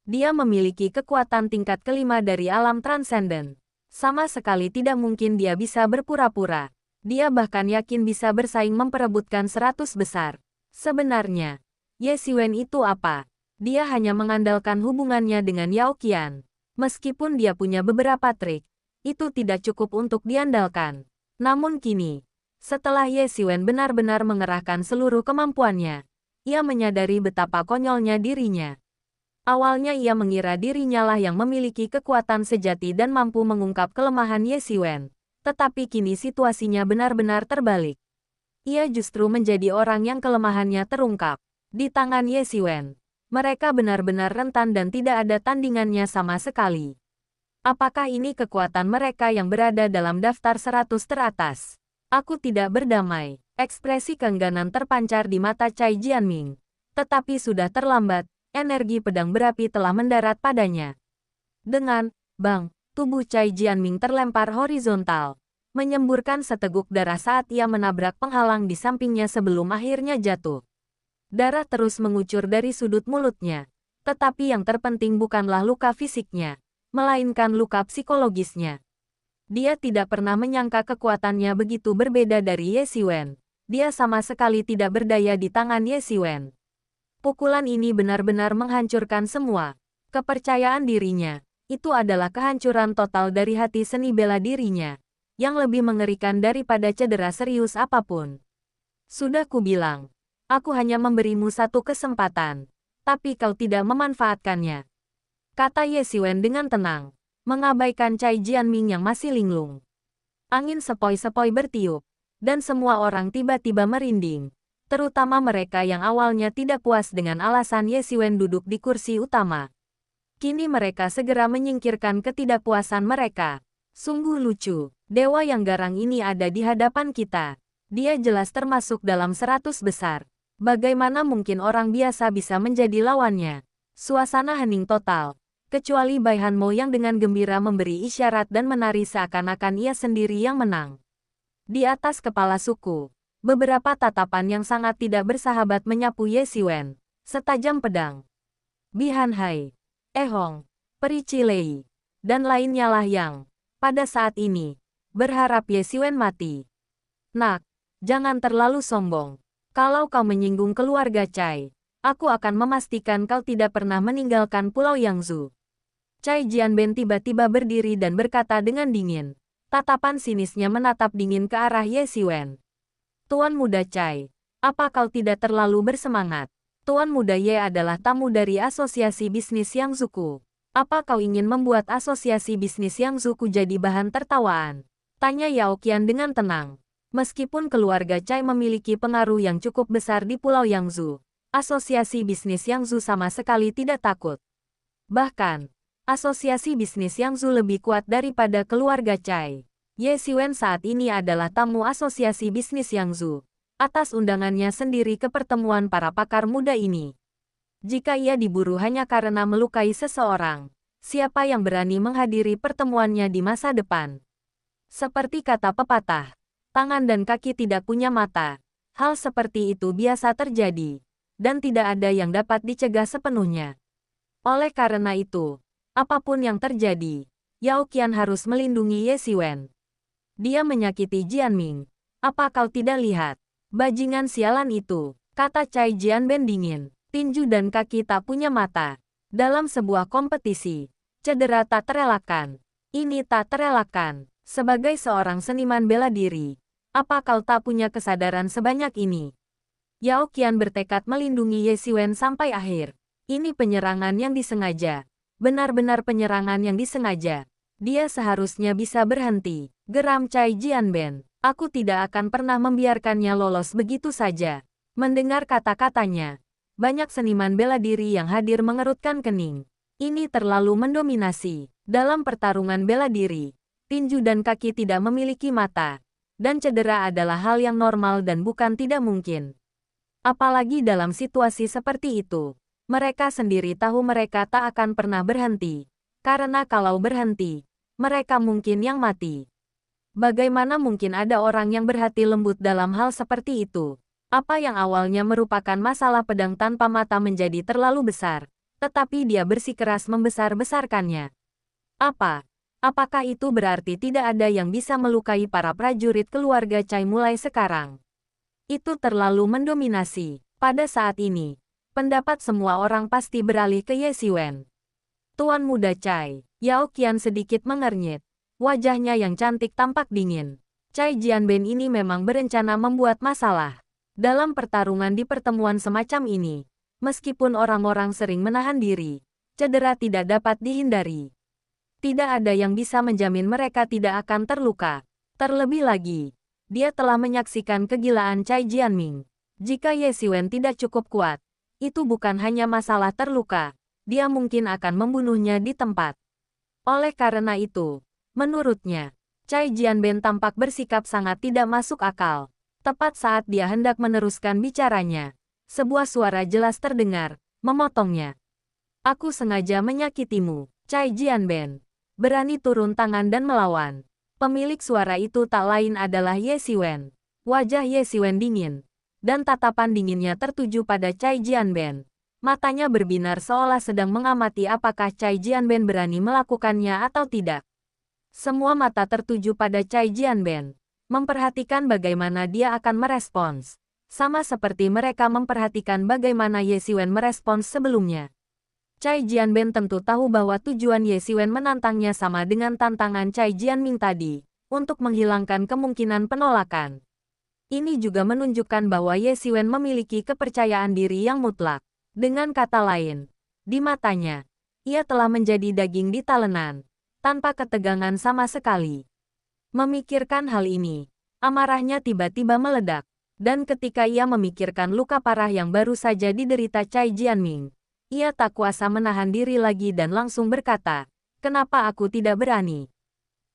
Dia memiliki kekuatan tingkat kelima dari alam transenden. Sama sekali tidak mungkin dia bisa berpura-pura. Dia bahkan yakin bisa bersaing memperebutkan 100 besar. Sebenarnya, Ye Xiwen itu apa? Dia hanya mengandalkan hubungannya dengan Yao Qian. Meskipun dia punya beberapa trik, itu tidak cukup untuk diandalkan. Namun kini, setelah Ye Xiwen benar-benar mengerahkan seluruh kemampuannya, ia menyadari betapa konyolnya dirinya. Awalnya ia mengira dirinya lah yang memiliki kekuatan sejati dan mampu mengungkap kelemahan Ye Xiwen, tetapi kini situasinya benar-benar terbalik. Ia justru menjadi orang yang kelemahannya terungkap. Di tangan Ye Xiwen, mereka benar-benar rentan dan tidak ada tandingannya sama sekali. Apakah ini kekuatan mereka yang berada dalam daftar 100 teratas? Aku tidak berdamai. Ekspresi keengganan terpancar di mata Cai Jianming. Tetapi sudah terlambat, energi pedang berapi telah mendarat padanya. Dengan bang, tubuh Cai Jianming terlempar horizontal, menyemburkan seteguk darah saat ia menabrak penghalang di sampingnya sebelum akhirnya jatuh. Darah terus mengucur dari sudut mulutnya, tetapi yang terpenting bukanlah luka fisiknya, melainkan luka psikologisnya. Dia tidak pernah menyangka kekuatannya begitu berbeda dari Ye Xiwen. Dia sama sekali tidak berdaya di tangan Ye Xiwen. Pukulan ini benar-benar menghancurkan semua kepercayaan dirinya. Itu adalah kehancuran total dari hati seni bela dirinya, yang lebih mengerikan daripada cedera serius apapun. Sudah kubilang, aku hanya memberimu satu kesempatan, tapi kau tidak memanfaatkannya, kata Ye Xiwen dengan tenang, mengabaikan Cai Jianming yang masih linglung. Angin sepoi-sepoi bertiup, dan semua orang tiba-tiba merinding, terutama mereka yang awalnya tidak puas dengan alasan Ye Xiwen duduk di kursi utama. Kini mereka segera menyingkirkan ketidakpuasan mereka. Sungguh lucu, dewa yang garang ini ada di hadapan kita. Dia jelas termasuk dalam 100 besar. Bagaimana mungkin orang biasa bisa menjadi lawannya? Suasana hening total. Kecuali Bai Hanmo yang dengan gembira memberi isyarat dan menari seakan-akan ia sendiri yang menang. Di atas kepala suku, beberapa tatapan yang sangat tidak bersahabat menyapu Ye Siwen, setajam pedang. Bi Han Hai, Hong, Peri Cilei, dan lainnya lah yang, pada saat ini, berharap Ye Siwen mati. Nak, jangan terlalu sombong. Kalau kau menyinggung keluarga Cai, aku akan memastikan kau tidak pernah meninggalkan Pulau Yangzhou. Cai Jianben tiba-tiba berdiri dan berkata dengan dingin. Tatapan sinisnya menatap dingin ke arah Ye Siwen. Tuan Muda Cai, apa kau tidak terlalu bersemangat? Tuan Muda Ye adalah tamu dari Asosiasi Bisnis Yangzhou. Apa kau ingin membuat Asosiasi Bisnis Yangzhou jadi bahan tertawaan? Tanya Yao Qian dengan tenang. Meskipun keluarga Cai memiliki pengaruh yang cukup besar di Pulau Yangzhou, Asosiasi Bisnis Yangzhou sama sekali tidak takut. Bahkan, Asosiasi Bisnis Yangzhou lebih kuat daripada keluarga Cai. Ye Siwen saat ini adalah tamu Asosiasi Bisnis Yangzhou, atas undangannya sendiri ke pertemuan para pakar muda ini. Jika ia diburu hanya karena melukai seseorang, siapa yang berani menghadiri pertemuannya di masa depan? Seperti kata pepatah, tangan dan kaki tidak punya mata. Hal seperti itu biasa terjadi, dan tidak ada yang dapat dicegah sepenuhnya. Oleh karena itu, apapun yang terjadi, Yao Qian harus melindungi Ye Siwen. Dia menyakiti Jianming. Apa kau tidak lihat? Bajingan sialan itu, kata Cai Jianben dingin. Tinju dan kaki tak punya mata. Dalam sebuah kompetisi, cedera tak terelakkan. Ini tak terelakkan. Sebagai seorang seniman bela diri, apa kau tak punya kesadaran sebanyak ini? Yao Qian bertekad melindungi Ye Siwen sampai akhir. Ini penyerangan yang disengaja. Benar-benar penyerangan yang disengaja. Dia seharusnya bisa berhenti. Geram Cai Jianben. Aku tidak akan pernah membiarkannya lolos begitu saja. Mendengar kata-katanya, banyak seniman bela diri yang hadir mengerutkan kening. Ini terlalu mendominasi. Dalam pertarungan bela diri, tinju dan kaki tidak memiliki mata. Dan cedera adalah hal yang normal dan bukan tidak mungkin. Apalagi dalam situasi seperti itu. Mereka sendiri tahu mereka tak akan pernah berhenti. Karena kalau berhenti, mereka mungkin yang mati. Bagaimana mungkin ada orang yang berhati lembut dalam hal seperti itu? Apa yang awalnya merupakan masalah pedang tanpa mata menjadi terlalu besar, tetapi dia bersikeras membesar-besarkannya. Apakah itu berarti tidak ada yang bisa melukai para prajurit keluarga Cai mulai sekarang? Itu terlalu mendominasi. Pada saat ini, pendapat semua orang pasti beralih ke Ye Siwen. Tuan Muda Cai, Yao Qian sedikit mengernyit. Wajahnya yang cantik tampak dingin. Cai Jianben ini memang berencana membuat masalah. Dalam pertarungan di pertemuan semacam ini, meskipun orang-orang sering menahan diri, cedera tidak dapat dihindari. Tidak ada yang bisa menjamin mereka tidak akan terluka. Terlebih lagi, dia telah menyaksikan kegilaan Cai Jianming. Jika Ye Siwen tidak cukup kuat, itu bukan hanya masalah terluka, dia mungkin akan membunuhnya di tempat. Oleh karena itu, menurutnya, Cai Jianben tampak bersikap sangat tidak masuk akal. Tepat saat dia hendak meneruskan bicaranya, sebuah suara jelas terdengar, memotongnya. Aku sengaja menyakitimu, Cai Jianben. Berani turun tangan dan melawan. Pemilik suara itu tak lain adalah Ye Siwen. Wajah Ye Siwen dingin, dan tatapan dinginnya tertuju pada Cai Jianben. Matanya berbinar seolah sedang mengamati apakah Cai Jianben berani melakukannya atau tidak. Semua mata tertuju pada Cai Jianben, memperhatikan bagaimana dia akan merespons. Sama seperti mereka memperhatikan bagaimana Ye Siwen merespons sebelumnya. Cai Jianben tentu tahu bahwa tujuan Ye Siwen menantangnya sama dengan tantangan Cai Jianming tadi, untuk menghilangkan kemungkinan penolakan. Ini juga menunjukkan bahwa Ye Siwen memiliki kepercayaan diri yang mutlak. Dengan kata lain, di matanya, ia telah menjadi daging di talenan, tanpa ketegangan sama sekali. Memikirkan hal ini, amarahnya tiba-tiba meledak. Dan ketika ia memikirkan luka parah yang baru saja diderita Cai Jianming, ia tak kuasa menahan diri lagi dan langsung berkata, "Kenapa aku tidak berani?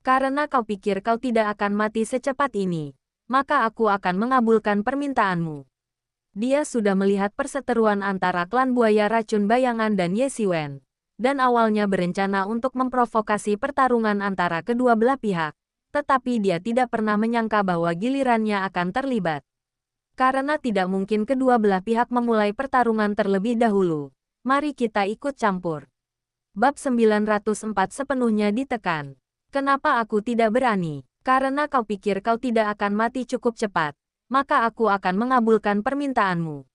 Karena kau pikir kau tidak akan mati secepat ini. Maka aku akan mengabulkan permintaanmu." Dia sudah melihat perseteruan antara klan buaya racun bayangan dan Ye Siwen. dan awalnya berencana untuk memprovokasi pertarungan antara kedua belah pihak, tetapi dia tidak pernah menyangka bahwa gilirannya akan terlibat. Karena tidak mungkin kedua belah pihak memulai pertarungan terlebih dahulu, mari kita ikut campur. Bab 904 sepenuhnya ditekan. Kenapa aku tidak berani? Karena kau pikir kau tidak akan mati cukup cepat, maka aku akan mengabulkan permintaanmu.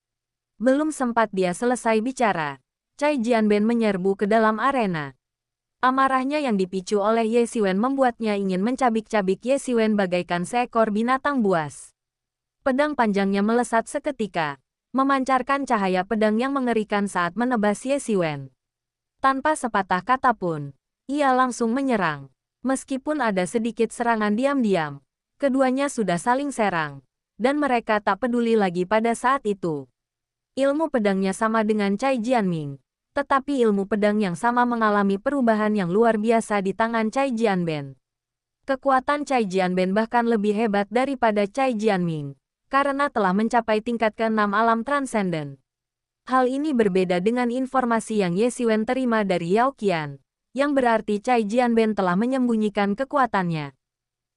Belum sempat dia selesai bicara, Cai Jianben menyerbu ke dalam arena. Amarahnya yang dipicu oleh Ye Xiwen membuatnya ingin mencabik-cabik Ye Xiwen bagaikan seekor binatang buas. Pedang panjangnya melesat seketika, memancarkan cahaya pedang yang mengerikan saat menebas Ye Xiwen. Tanpa sepatah kata pun, ia langsung menyerang. Meskipun ada sedikit serangan diam-diam, keduanya sudah saling serang, dan mereka tak peduli lagi pada saat itu. Ilmu pedangnya sama dengan Cai Jianming, tetapi ilmu pedang yang sama mengalami perubahan yang luar biasa di tangan Cai Jianben. Kekuatan Cai Jianben bahkan lebih hebat daripada Cai Jianming, karena telah mencapai tingkat ke-6 alam transenden. Hal ini berbeda dengan informasi yang Ye Xiwen terima dari Yao Qian, yang berarti Cai Jianben telah menyembunyikan kekuatannya.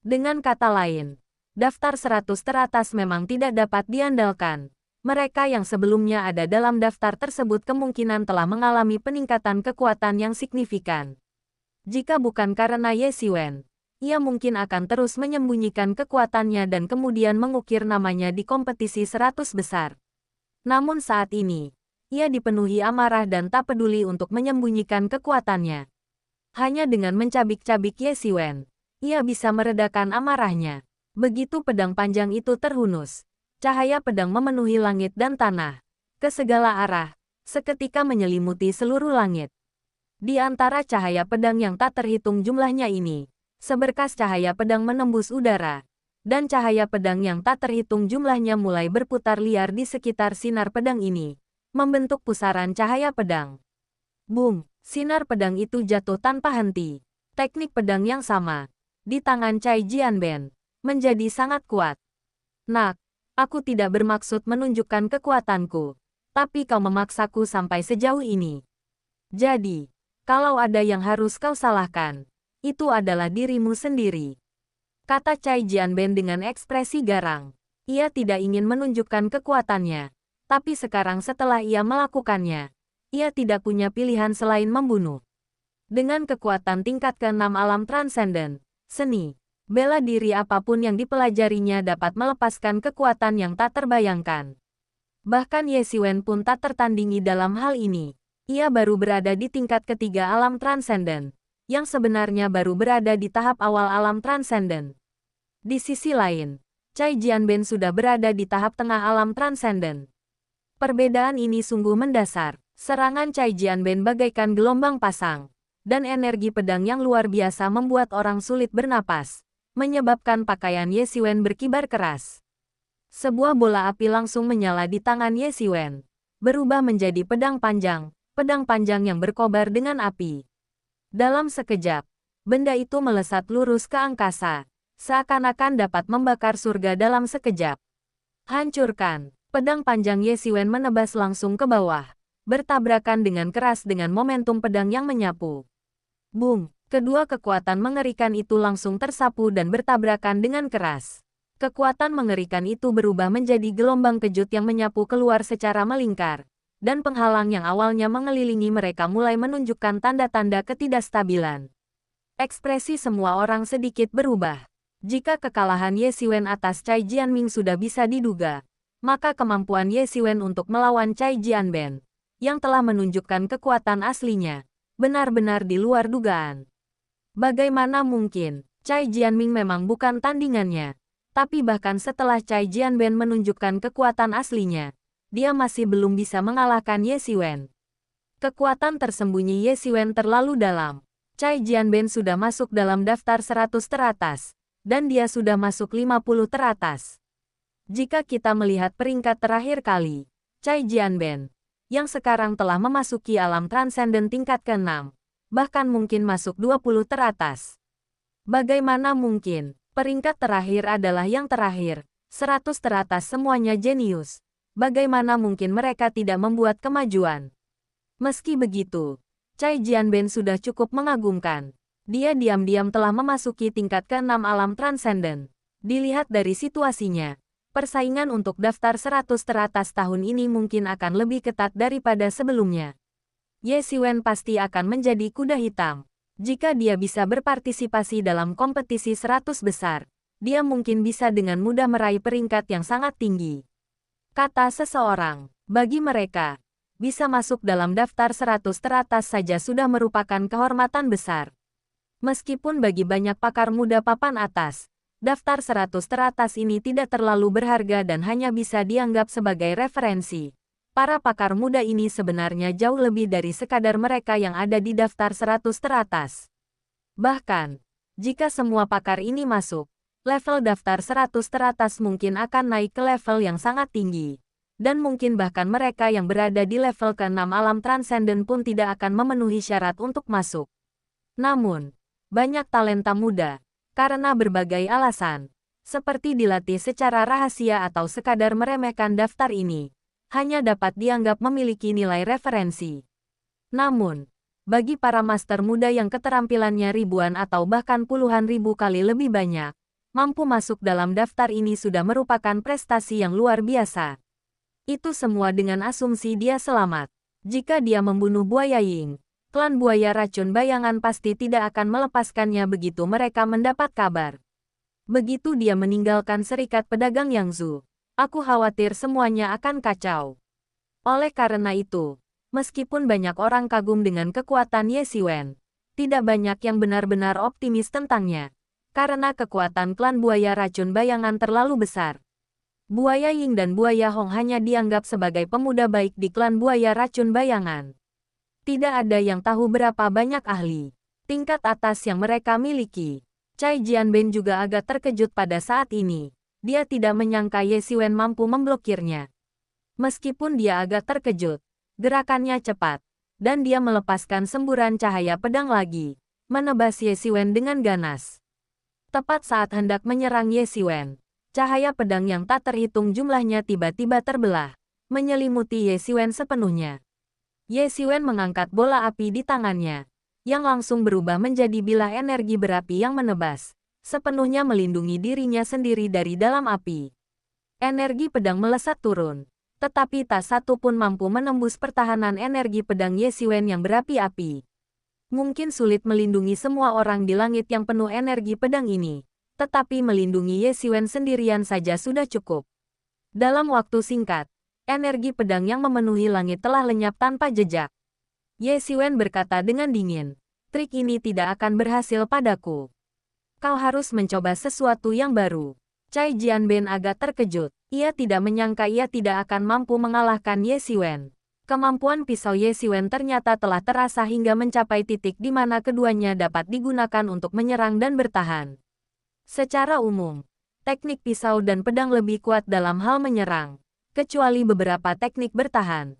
Dengan kata lain, daftar 100 teratas memang tidak dapat diandalkan. Mereka yang sebelumnya ada dalam daftar tersebut kemungkinan telah mengalami peningkatan kekuatan yang signifikan. Jika bukan karena Ye Xiwen, ia mungkin akan terus menyembunyikan kekuatannya dan kemudian mengukir namanya di kompetisi 100 besar. Namun saat ini, ia dipenuhi amarah dan tak peduli untuk menyembunyikan kekuatannya. Hanya dengan mencabik-cabik Ye Xiwen, ia bisa meredakan amarahnya. Begitu pedang panjang itu terhunus, cahaya pedang memenuhi langit dan tanah, ke segala arah, seketika menyelimuti seluruh langit. Di antara cahaya pedang yang tak terhitung jumlahnya ini, seberkas cahaya pedang menembus udara, dan cahaya pedang yang tak terhitung jumlahnya mulai berputar liar di sekitar sinar pedang ini, membentuk pusaran cahaya pedang. Boom! Sinar pedang itu jatuh tanpa henti. Teknik pedang yang sama, di tangan Cai Jianben, menjadi sangat kuat. Nak, aku tidak bermaksud menunjukkan kekuatanku, tapi kau memaksaku sampai sejauh ini. Jadi, kalau ada yang harus kau salahkan, itu adalah dirimu sendiri. Kata Cai Jianben dengan ekspresi garang. Ia tidak ingin menunjukkan kekuatannya, tapi sekarang setelah ia melakukannya, ia tidak punya pilihan selain membunuh. Dengan kekuatan tingkat ke-6 alam transenden, seni, bela diri apapun yang dipelajarinya dapat melepaskan kekuatan yang tak terbayangkan. Bahkan Ye Xiwen pun tak tertandingi dalam hal ini. Ia baru berada di tingkat ketiga alam transenden, yang sebenarnya baru berada di tahap awal alam transenden. Di sisi lain, Cai Jianben sudah berada di tahap tengah alam transenden. Perbedaan ini sungguh mendasar. Serangan Cai Jianben bagaikan gelombang pasang, dan energi pedang yang luar biasa membuat orang sulit bernapas, menyebabkan pakaian Ye Xiwen berkibar keras. Sebuah bola api langsung menyala di tangan Ye Xiwen, berubah menjadi pedang panjang yang berkobar dengan api. Dalam sekejap, benda itu melesat lurus ke angkasa, seakan-akan dapat membakar surga dalam sekejap. Hancurkan! Pedang panjang Ye Xiwen menebas langsung ke bawah, bertabrakan dengan keras dengan momentum pedang yang menyapu. Boom! Kedua kekuatan mengerikan itu langsung tersapu dan bertabrakan dengan keras. Kekuatan mengerikan itu berubah menjadi gelombang kejut yang menyapu keluar secara melingkar, dan penghalang yang awalnya mengelilingi mereka mulai menunjukkan tanda-tanda ketidakstabilan. Ekspresi semua orang sedikit berubah. Jika kekalahan Ye Xiwen atas Cai Jianming sudah bisa diduga, maka kemampuan Ye Xiwen untuk melawan Cai Jianben, yang telah menunjukkan kekuatan aslinya, benar-benar di luar dugaan. Bagaimana mungkin, Cai Jianming memang bukan tandingannya, tapi bahkan setelah Cai Jianben menunjukkan kekuatan aslinya, dia masih belum bisa mengalahkan Ye Xiwen. Kekuatan tersembunyi Ye Xiwen terlalu dalam. Cai Jianben sudah masuk dalam daftar 100 teratas, dan dia sudah masuk 50 teratas. Jika kita melihat peringkat terakhir kali, Cai Jianben, yang sekarang telah memasuki alam transenden tingkat ke-6, bahkan mungkin masuk 20 teratas. Bagaimana mungkin, peringkat terakhir adalah yang terakhir, 100 teratas semuanya jenius. Bagaimana mungkin mereka tidak membuat kemajuan? Meski begitu, Cai Jianben sudah cukup mengagumkan. Dia diam-diam telah memasuki tingkat ke-6 alam transenden. Dilihat dari situasinya, persaingan untuk daftar 100 teratas tahun ini mungkin akan lebih ketat daripada sebelumnya. Ye Siwen pasti akan menjadi kuda hitam. Jika dia bisa berpartisipasi dalam kompetisi 100 besar, dia mungkin bisa dengan mudah meraih peringkat yang sangat tinggi. Kata seseorang, bagi mereka, bisa masuk dalam daftar 100 teratas saja sudah merupakan kehormatan besar. Meskipun bagi banyak pakar muda papan atas, daftar 100 teratas ini tidak terlalu berharga dan hanya bisa dianggap sebagai referensi. Para pakar muda ini sebenarnya jauh lebih dari sekadar mereka yang ada di daftar 100 teratas. Bahkan, jika semua pakar ini masuk, level daftar 100 teratas mungkin akan naik ke level yang sangat tinggi. Dan mungkin bahkan mereka yang berada di level ke-6 alam transenden pun tidak akan memenuhi syarat untuk masuk. Namun, banyak talenta muda, karena berbagai alasan, seperti dilatih secara rahasia atau sekadar meremehkan daftar ini, hanya dapat dianggap memiliki nilai referensi. Namun, bagi para master muda yang keterampilannya ribuan atau bahkan puluhan ribu kali lebih banyak, mampu masuk dalam daftar ini sudah merupakan prestasi yang luar biasa. Itu semua dengan asumsi dia selamat. Jika dia membunuh buaya Ying, klan buaya racun bayangan pasti tidak akan melepaskannya begitu mereka mendapat kabar. Begitu dia meninggalkan serikat pedagang Yangzhou, aku khawatir semuanya akan kacau. Oleh karena itu, meskipun banyak orang kagum dengan kekuatan Ye Siwen, tidak banyak yang benar-benar optimis tentangnya, karena kekuatan klan buaya racun bayangan terlalu besar. Buaya Ying dan buaya Hong hanya dianggap sebagai pemuda baik di klan buaya racun bayangan. Tidak ada yang tahu berapa banyak ahli tingkat atas yang mereka miliki. Cai Jianben juga agak terkejut pada saat ini. Dia tidak menyangka Ye Siwen mampu memblokirnya. Meskipun dia agak terkejut, gerakannya cepat, dan dia melepaskan semburan cahaya pedang lagi, menebas Ye Siwen dengan ganas. Tepat saat hendak menyerang Ye Siwen, cahaya pedang yang tak terhitung jumlahnya tiba-tiba terbelah, menyelimuti Ye Siwen sepenuhnya. Ye Siwen mengangkat bola api di tangannya, yang langsung berubah menjadi bilah energi berapi yang menebas, sepenuhnya melindungi dirinya sendiri dari dalam api. Energi pedang melesat turun, tetapi tak satu pun mampu menembus pertahanan energi pedang Ye Siwen yang berapi-api. Mungkin sulit melindungi semua orang di langit yang penuh energi pedang ini, tetapi melindungi Ye Siwen sendirian saja sudah cukup. Dalam waktu singkat, energi pedang yang memenuhi langit telah lenyap tanpa jejak. Ye Siwen berkata dengan dingin, trik ini tidak akan berhasil padaku. Kau harus mencoba sesuatu yang baru. Cai Jianben agak terkejut. Ia tidak menyangka ia tidak akan mampu mengalahkan Ye Siwen. Kemampuan pisau Ye Siwen ternyata telah terasa hingga mencapai titik di mana keduanya dapat digunakan untuk menyerang dan bertahan. Secara umum, teknik pisau dan pedang lebih kuat dalam hal menyerang, kecuali beberapa teknik bertahan.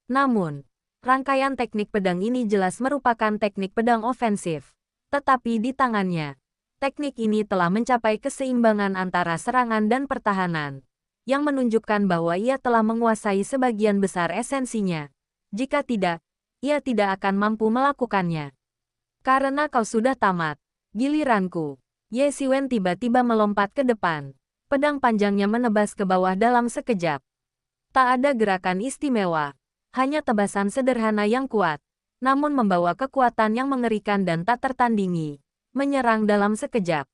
Namun, rangkaian teknik pedang ini jelas merupakan teknik pedang ofensif. Tetapi di tangannya, teknik ini telah mencapai keseimbangan antara serangan dan pertahanan, yang menunjukkan bahwa ia telah menguasai sebagian besar esensinya. Jika tidak, ia tidak akan mampu melakukannya. Karena kau sudah tamat, giliranku. Ye Siwen tiba-tiba melompat ke depan. Pedang panjangnya menebas ke bawah dalam sekejap. Tak ada gerakan istimewa, hanya tebasan sederhana yang kuat, namun membawa kekuatan yang mengerikan dan tak tertandingi, menyerang dalam sekejap.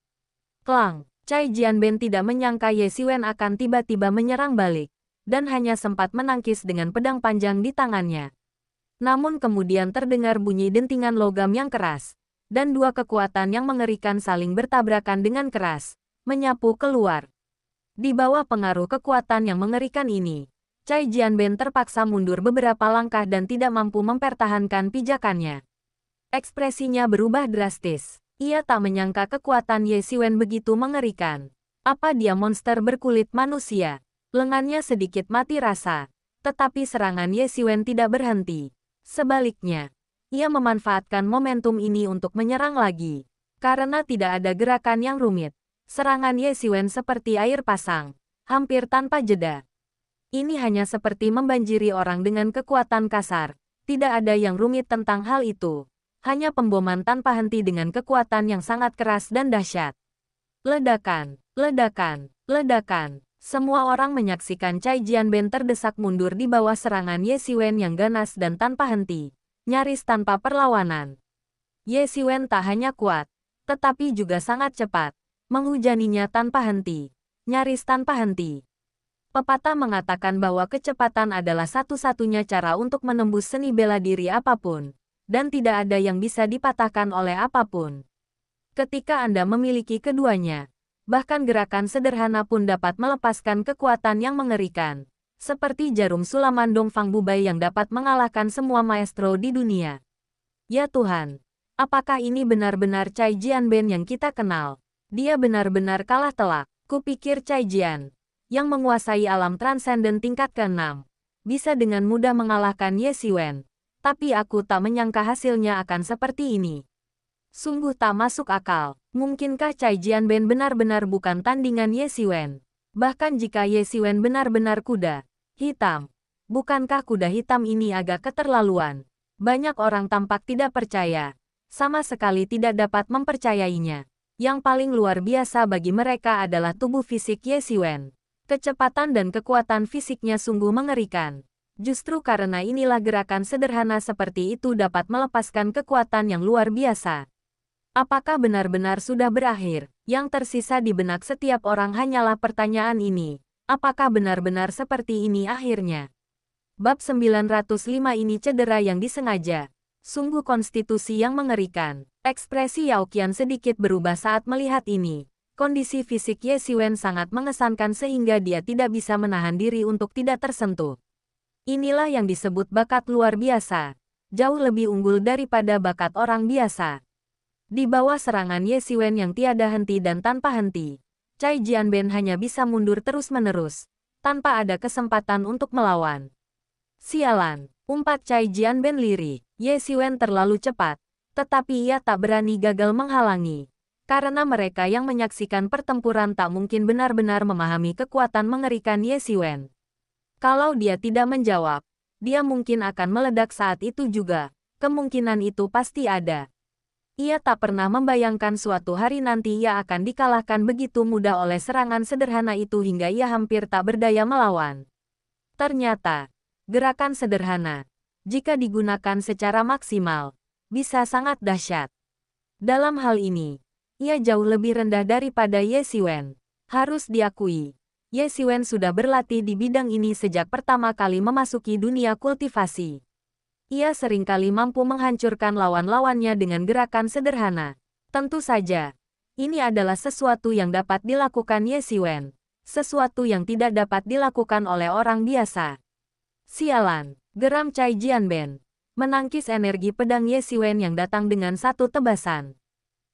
Klang, Cai Jianben tidak menyangka Ye Siwen akan tiba-tiba menyerang balik, dan hanya sempat menangkis dengan pedang panjang di tangannya. Namun kemudian terdengar bunyi dentingan logam yang keras, dan dua kekuatan yang mengerikan saling bertabrakan dengan keras, menyapu keluar. Di bawah pengaruh kekuatan yang mengerikan ini, Cai Jianben terpaksa mundur beberapa langkah dan tidak mampu mempertahankan pijakannya. Ekspresinya berubah drastis. Ia tak menyangka kekuatan Ye Siwen begitu mengerikan. Apa dia monster berkulit manusia? Lengannya sedikit mati rasa. Tetapi serangan Ye Siwen tidak berhenti. Sebaliknya, ia memanfaatkan momentum ini untuk menyerang lagi. Karena tidak ada gerakan yang rumit, serangan Ye Siwen seperti air pasang, hampir tanpa jeda. Ini hanya seperti membanjiri orang dengan kekuatan kasar, Tidak ada yang rumit tentang hal itu. Hanya pemboman tanpa henti dengan kekuatan yang sangat keras dan dahsyat. Ledakan, ledakan, ledakan. Semua orang menyaksikan Cai Jianben terdesak mundur di bawah serangan Ye Xiwen yang ganas dan tanpa henti. Nyaris tanpa perlawanan. Ye Xiwen tak hanya kuat, tetapi juga sangat cepat. Menghujaninya tanpa henti. Nyaris tanpa henti. Pepatah mengatakan bahwa kecepatan adalah satu-satunya cara untuk menembus seni bela diri apapun, dan tidak ada yang bisa dipatahkan oleh apapun. Ketika Anda memiliki keduanya, bahkan gerakan sederhana pun dapat melepaskan kekuatan yang mengerikan, seperti jarum sulaman Dongfang Bubai yang dapat mengalahkan semua maestro di dunia. Ya Tuhan, apakah ini benar-benar Cai Jianben yang kita kenal? Dia benar-benar kalah telak. Kupikir Cai Jian, yang menguasai alam transenden tingkat ke-6, bisa dengan mudah mengalahkan Ye Xiwen. Tapi aku tak menyangka hasilnya akan seperti ini. Sungguh tak masuk akal. Mungkinkah Cai Jianben benar-benar bukan tandingan Ye Xiwen? Bahkan jika Ye Xiwen benar-benar kuda hitam, bukankah kuda hitam ini agak keterlaluan? Banyak orang tampak tidak percaya. Sama sekali tidak dapat mempercayainya. Yang paling luar biasa bagi mereka adalah tubuh fisik Ye Xiwen. Kecepatan dan kekuatan fisiknya sungguh mengerikan. Justru karena inilah gerakan sederhana seperti itu dapat melepaskan kekuatan yang luar biasa. Apakah benar-benar sudah berakhir? Yang tersisa di benak setiap orang hanyalah pertanyaan ini. Apakah benar-benar seperti ini akhirnya? Bab 905 ini cedera yang disengaja. Sungguh konstitusi yang mengerikan. Ekspresi Yao Qian sedikit berubah saat melihat ini. Kondisi fisik Ye Xiwen sangat mengesankan sehingga dia tidak bisa menahan diri untuk tidak tersentuh. Inilah yang disebut bakat luar biasa. Jauh lebih unggul daripada bakat orang biasa. Di bawah serangan Ye Xiwen yang tiada henti dan tanpa henti, Cai Jianben hanya bisa mundur terus-menerus, tanpa ada kesempatan untuk melawan. Sialan, umpat Cai Jianben lirih. Ye Xiwen terlalu cepat, tetapi ia tak berani gagal menghalangi. Karena mereka yang menyaksikan pertempuran tak mungkin benar-benar memahami kekuatan mengerikan Ye Xiwen. Kalau dia tidak menjawab, dia mungkin akan meledak saat itu juga. Kemungkinan itu pasti ada. Ia tak pernah membayangkan suatu hari nanti ia akan dikalahkan begitu mudah oleh serangan sederhana itu hingga ia hampir tak berdaya melawan. Ternyata, gerakan sederhana, jika digunakan secara maksimal, bisa sangat dahsyat. Dalam hal ini, ia jauh lebih rendah daripada Ye Xiwen. Harus diakui, Ye Xiwen sudah berlatih di bidang ini sejak pertama kali memasuki dunia kultivasi. Ia seringkali mampu menghancurkan lawan-lawannya dengan gerakan sederhana. Tentu saja, ini adalah sesuatu yang dapat dilakukan Ye Xiwen. Sesuatu yang tidak dapat dilakukan oleh orang biasa. Sialan, geram Cai Jianben. Menangkis energi pedang Ye Xiwen yang datang dengan satu tebasan.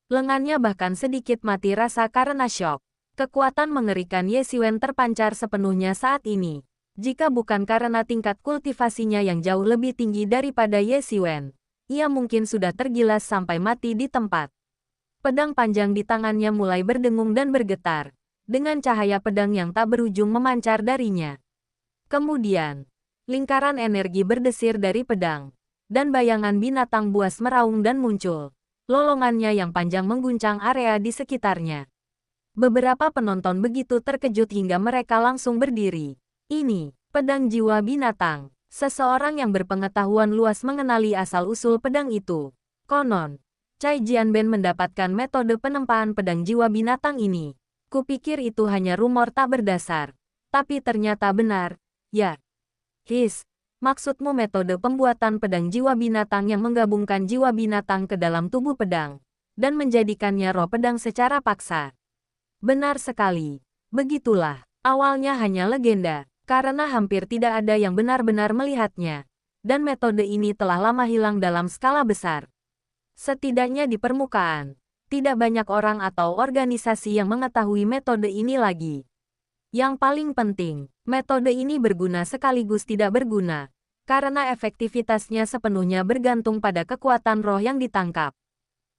Lengannya bahkan sedikit mati rasa karena syok. Kekuatan mengerikan Ye Xiwen terpancar sepenuhnya saat ini. Jika bukan karena tingkat kultivasinya yang jauh lebih tinggi daripada Ye Xiwen, ia mungkin sudah tergilas sampai mati di tempat. Pedang panjang di tangannya mulai berdengung dan bergetar, dengan cahaya pedang yang tak berujung memancar darinya. Kemudian, lingkaran energi berdesir dari pedang, dan bayangan binatang buas meraung dan muncul. Lolongannya yang panjang mengguncang area di sekitarnya. Beberapa penonton begitu terkejut hingga mereka langsung berdiri. Ini, pedang jiwa binatang. Seseorang yang berpengetahuan luas mengenali asal-usul pedang itu. Konon, Cai Jianben mendapatkan metode penempaan pedang jiwa binatang ini. Kupikir itu hanya rumor tak berdasar. Tapi ternyata benar, ya. Maksudmu metode pembuatan pedang jiwa binatang yang menggabungkan jiwa binatang ke dalam tubuh pedang, dan menjadikannya roh pedang secara paksa. Benar sekali. Begitulah, awalnya hanya legenda, karena hampir tidak ada yang benar-benar melihatnya. Dan metode ini telah lama hilang dalam skala besar. Setidaknya di permukaan, tidak banyak orang atau organisasi yang mengetahui metode ini lagi. Yang paling penting, metode ini berguna sekaligus tidak berguna, karena efektivitasnya sepenuhnya bergantung pada kekuatan roh yang ditangkap.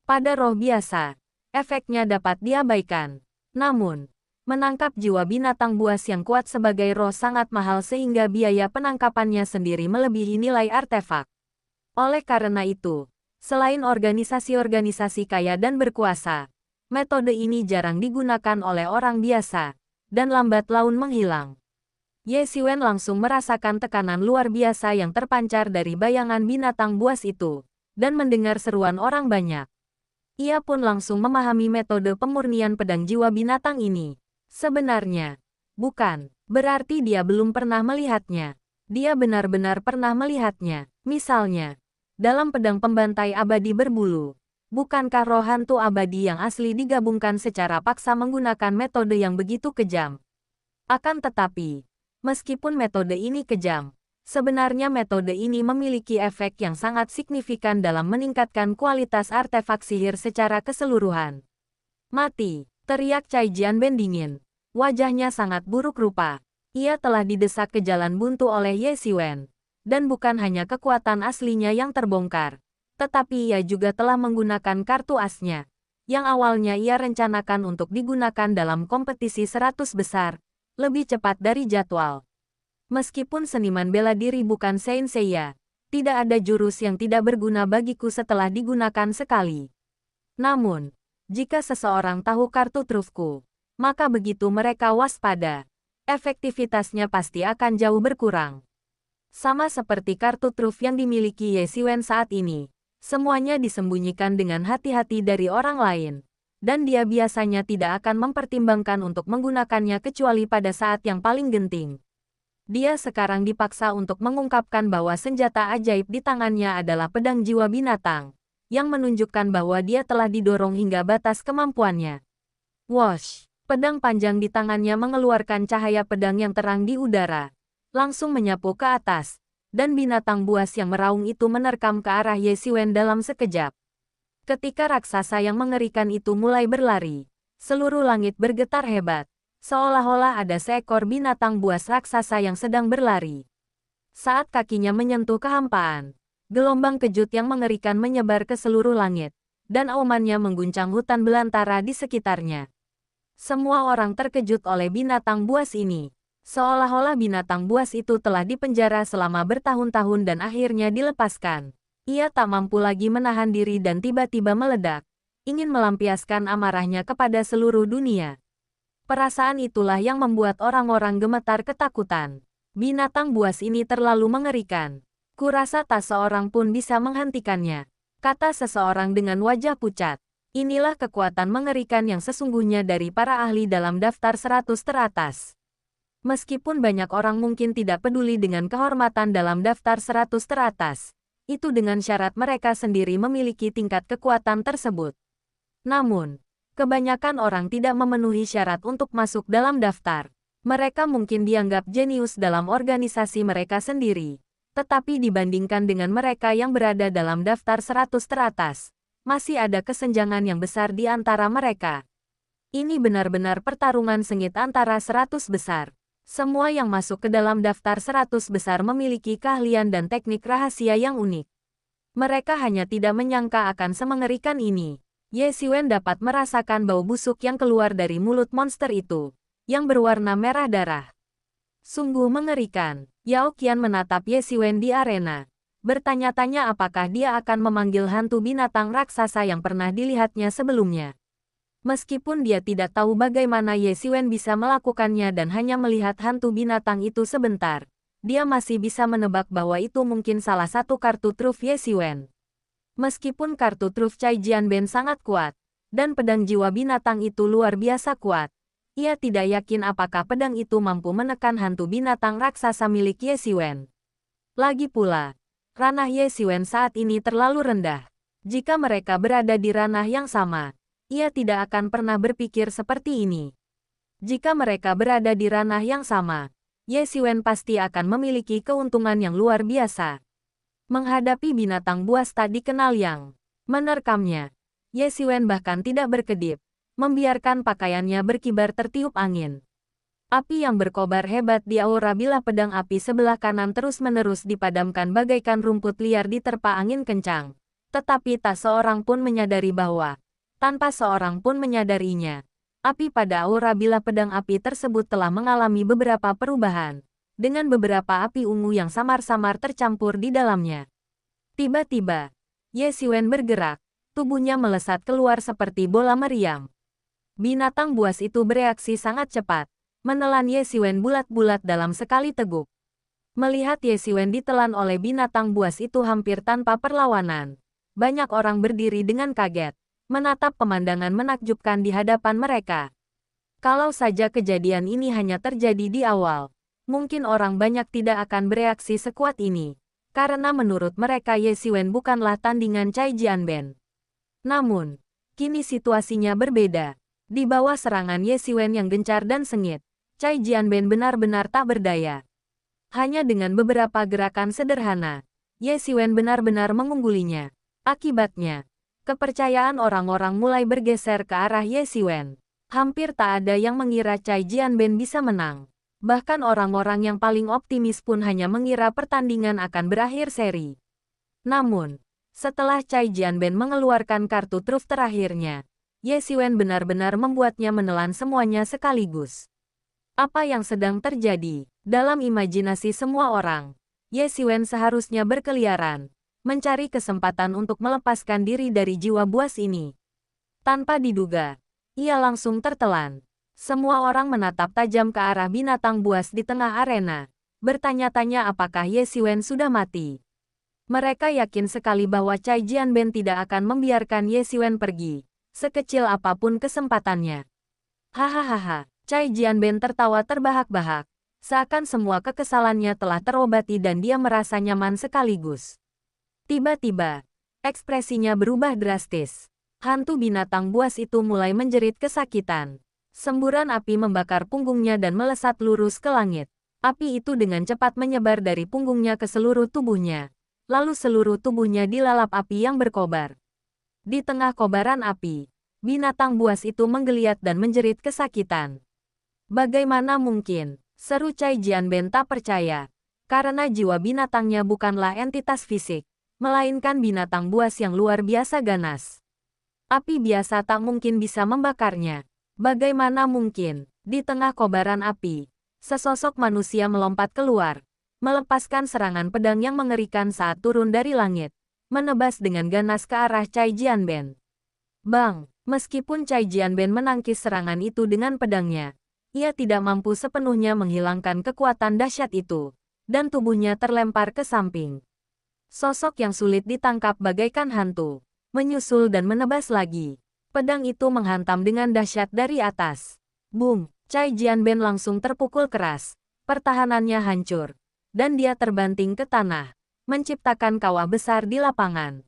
Pada roh biasa, efeknya dapat diabaikan. Namun, menangkap jiwa binatang buas yang kuat sebagai roh sangat mahal sehingga biaya penangkapannya sendiri melebihi nilai artefak. Oleh karena itu, selain organisasi-organisasi kaya dan berkuasa, metode ini jarang digunakan oleh orang biasa, dan lambat laun menghilang. Ye Xiwen langsung merasakan tekanan luar biasa yang terpancar dari bayangan binatang buas itu, dan mendengar seruan orang banyak. Ia pun langsung memahami metode pemurnian pedang jiwa binatang ini. Sebenarnya, bukan berarti dia belum pernah melihatnya. Dia benar-benar pernah melihatnya. Misalnya, dalam pedang pembantai abadi berbulu. Bukankah roh hantu abadi yang asli digabungkan secara paksa menggunakan metode yang begitu kejam? Akan tetapi, meskipun metode ini kejam, sebenarnya metode ini memiliki efek yang sangat signifikan dalam meningkatkan kualitas artefak sihir secara keseluruhan. Mati, teriak Cai Jianben dingin. Wajahnya sangat buruk rupa. Ia telah didesak ke jalan buntu oleh Ye Xiwen. Dan bukan hanya kekuatan aslinya yang terbongkar, tetapi ia juga telah menggunakan kartu asnya, yang awalnya ia rencanakan untuk digunakan dalam kompetisi 100 besar, lebih cepat dari jadwal. Meskipun seniman bela diri bukan Saint Seiya, tidak ada jurus yang tidak berguna bagiku setelah digunakan sekali. Namun, jika seseorang tahu kartu trufku, maka begitu mereka waspada, efektivitasnya pasti akan jauh berkurang. Sama seperti kartu truf yang dimiliki Ye Xiwen saat ini, semuanya disembunyikan dengan hati-hati dari orang lain, dan dia biasanya tidak akan mempertimbangkan untuk menggunakannya kecuali pada saat yang paling genting. Dia sekarang dipaksa untuk mengungkapkan bahwa senjata ajaib di tangannya adalah pedang jiwa binatang, yang menunjukkan bahwa dia telah didorong hingga batas kemampuannya. Wosh! Pedang panjang di tangannya mengeluarkan cahaya pedang yang terang di udara, langsung menyapu ke atas, dan binatang buas yang meraung itu menerkam ke arah Ye Xiwen dalam sekejap. Ketika raksasa yang mengerikan itu mulai berlari, seluruh langit bergetar hebat. Seolah-olah ada seekor binatang buas raksasa yang sedang berlari. Saat kakinya menyentuh kehampaan, gelombang kejut yang mengerikan menyebar ke seluruh langit, dan aumannya mengguncang hutan belantara di sekitarnya. Semua orang terkejut oleh binatang buas ini. Seolah-olah binatang buas itu telah dipenjara selama bertahun-tahun dan akhirnya dilepaskan. Ia tak mampu lagi menahan diri dan tiba-tiba meledak, ingin melampiaskan amarahnya kepada seluruh dunia. Perasaan itulah yang membuat orang-orang gemetar ketakutan. Binatang buas ini terlalu mengerikan. Kurasa tak seorang pun bisa menghentikannya, kata seseorang dengan wajah pucat. Inilah kekuatan mengerikan yang sesungguhnya dari para ahli dalam daftar 100 teratas. Meskipun banyak orang mungkin tidak peduli dengan kehormatan dalam daftar 100 teratas, itu dengan syarat mereka sendiri memiliki tingkat kekuatan tersebut. Namun, kebanyakan orang tidak memenuhi syarat untuk masuk dalam daftar. Mereka mungkin dianggap jenius dalam organisasi mereka sendiri. Tetapi dibandingkan dengan mereka yang berada dalam daftar 100 teratas, masih ada kesenjangan yang besar di antara mereka. Ini benar-benar pertarungan sengit antara 100 besar. Semua yang masuk ke dalam daftar 100 besar memiliki keahlian dan teknik rahasia yang unik. Mereka hanya tidak menyangka akan semengerikan ini. Ye Xiwen dapat merasakan bau busuk yang keluar dari mulut monster itu, yang berwarna merah darah. Sungguh mengerikan. Yao Qian menatap Ye Xiwen di arena, bertanya-tanya apakah dia akan memanggil hantu binatang raksasa yang pernah dilihatnya sebelumnya. Meskipun dia tidak tahu bagaimana Ye Xiwen bisa melakukannya dan hanya melihat hantu binatang itu sebentar, dia masih bisa menebak bahwa itu mungkin salah satu kartu truf Ye Xiwen. Meskipun kartu truf Cai Jianben sangat kuat, dan pedang jiwa binatang itu luar biasa kuat, ia tidak yakin apakah pedang itu mampu menekan hantu binatang raksasa milik Ye Xiwen. Lagi pula, ranah Ye Xiwen saat ini terlalu rendah. Jika mereka berada di ranah yang sama, ia tidak akan pernah berpikir seperti ini. Jika mereka berada di ranah yang sama, Ye Xiwen pasti akan memiliki keuntungan yang luar biasa. Menghadapi binatang buas tak dikenal yang menerkamnya, Ye Xiwen bahkan tidak berkedip, membiarkan pakaiannya berkibar tertiup angin. Api yang berkobar hebat di aura bilah pedang api sebelah kanan terus-menerus dipadamkan bagaikan rumput liar diterpa angin kencang. Tetapi tak seorang pun menyadari bahwa, tanpa seorang pun menyadarinya, api pada aura bilah pedang api tersebut telah mengalami beberapa perubahan, dengan beberapa api ungu yang samar-samar tercampur di dalamnya. Tiba-tiba, Ye Xiwen bergerak, tubuhnya melesat keluar seperti bola meriam. Binatang buas itu bereaksi sangat cepat, menelan Ye Xiwen bulat-bulat dalam sekali teguk. Melihat Ye Xiwen ditelan oleh binatang buas itu hampir tanpa perlawanan, banyak orang berdiri dengan kaget, menatap pemandangan menakjubkan di hadapan mereka. Kalau saja kejadian ini hanya terjadi di awal, mungkin orang banyak tidak akan bereaksi sekuat ini, karena menurut mereka Ye Xiwen bukanlah tandingan Cai Jianben. Namun, kini situasinya berbeda. Di bawah serangan Ye Xiwen yang gencar dan sengit, Cai Jianben benar-benar tak berdaya. Hanya dengan beberapa gerakan sederhana, Ye Xiwen benar-benar mengunggulinya. Akibatnya, kepercayaan orang-orang mulai bergeser ke arah Ye Xiwen. Hampir tak ada yang mengira Cai Jianben bisa menang. Bahkan orang-orang yang paling optimis pun hanya mengira pertandingan akan berakhir seri. Namun, setelah Cai Jianben mengeluarkan kartu truf terakhirnya, Ye Xiwen benar-benar membuatnya menelan semuanya sekaligus. Apa yang sedang terjadi? Dalam imajinasi semua orang, Ye Xiwen seharusnya berkeliaran, mencari kesempatan untuk melepaskan diri dari jiwa buas ini. Tanpa diduga, ia langsung tertelan. Semua orang menatap tajam ke arah binatang buas di tengah arena, bertanya-tanya apakah Ye Xiwen sudah mati. Mereka yakin sekali bahwa Cai Jianben tidak akan membiarkan Ye Xiwen pergi, sekecil apapun kesempatannya. Hahaha, Cai Jianben tertawa terbahak-bahak, seakan semua kekesalannya telah terobati dan dia merasa nyaman sekaligus. Tiba-tiba, ekspresinya berubah drastis. Hantu binatang buas itu mulai menjerit kesakitan. Semburan api membakar punggungnya dan melesat lurus ke langit. Api itu dengan cepat menyebar dari punggungnya ke seluruh tubuhnya. Lalu seluruh tubuhnya dilalap api yang berkobar. Di tengah kobaran api, binatang buas itu menggeliat dan menjerit kesakitan. Bagaimana mungkin? Seru Cai Jianben tak percaya. Karena jiwa binatangnya bukanlah entitas fisik, melainkan binatang buas yang luar biasa ganas. Api biasa tak mungkin bisa membakarnya. Bagaimana mungkin, di tengah kobaran api, sesosok manusia melompat keluar, melepaskan serangan pedang yang mengerikan saat turun dari langit, menebas dengan ganas ke arah Cai Jianben. Bang, meskipun Cai Jianben menangkis serangan itu dengan pedangnya, ia tidak mampu sepenuhnya menghilangkan kekuatan dahsyat itu, dan tubuhnya terlempar ke samping. Sosok yang sulit ditangkap bagaikan hantu, menyusul dan menebas lagi. Pedang itu menghantam dengan dahsyat dari atas. Boom! Cai Jianben langsung terpukul keras. Pertahanannya hancur. Dan dia terbanting ke tanah, menciptakan kawah besar di lapangan.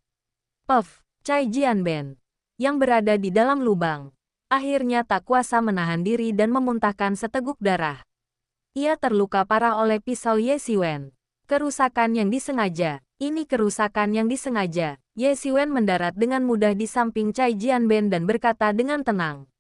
Puff! Cai Jianben, yang berada di dalam lubang, akhirnya tak kuasa menahan diri dan memuntahkan seteguk darah. Ia terluka parah oleh pisau Ye Xiwen. Kerusakan yang disengaja. Ini kerusakan yang disengaja. Ye Xiwen mendarat dengan mudah di samping Cai Jianben dan berkata dengan tenang.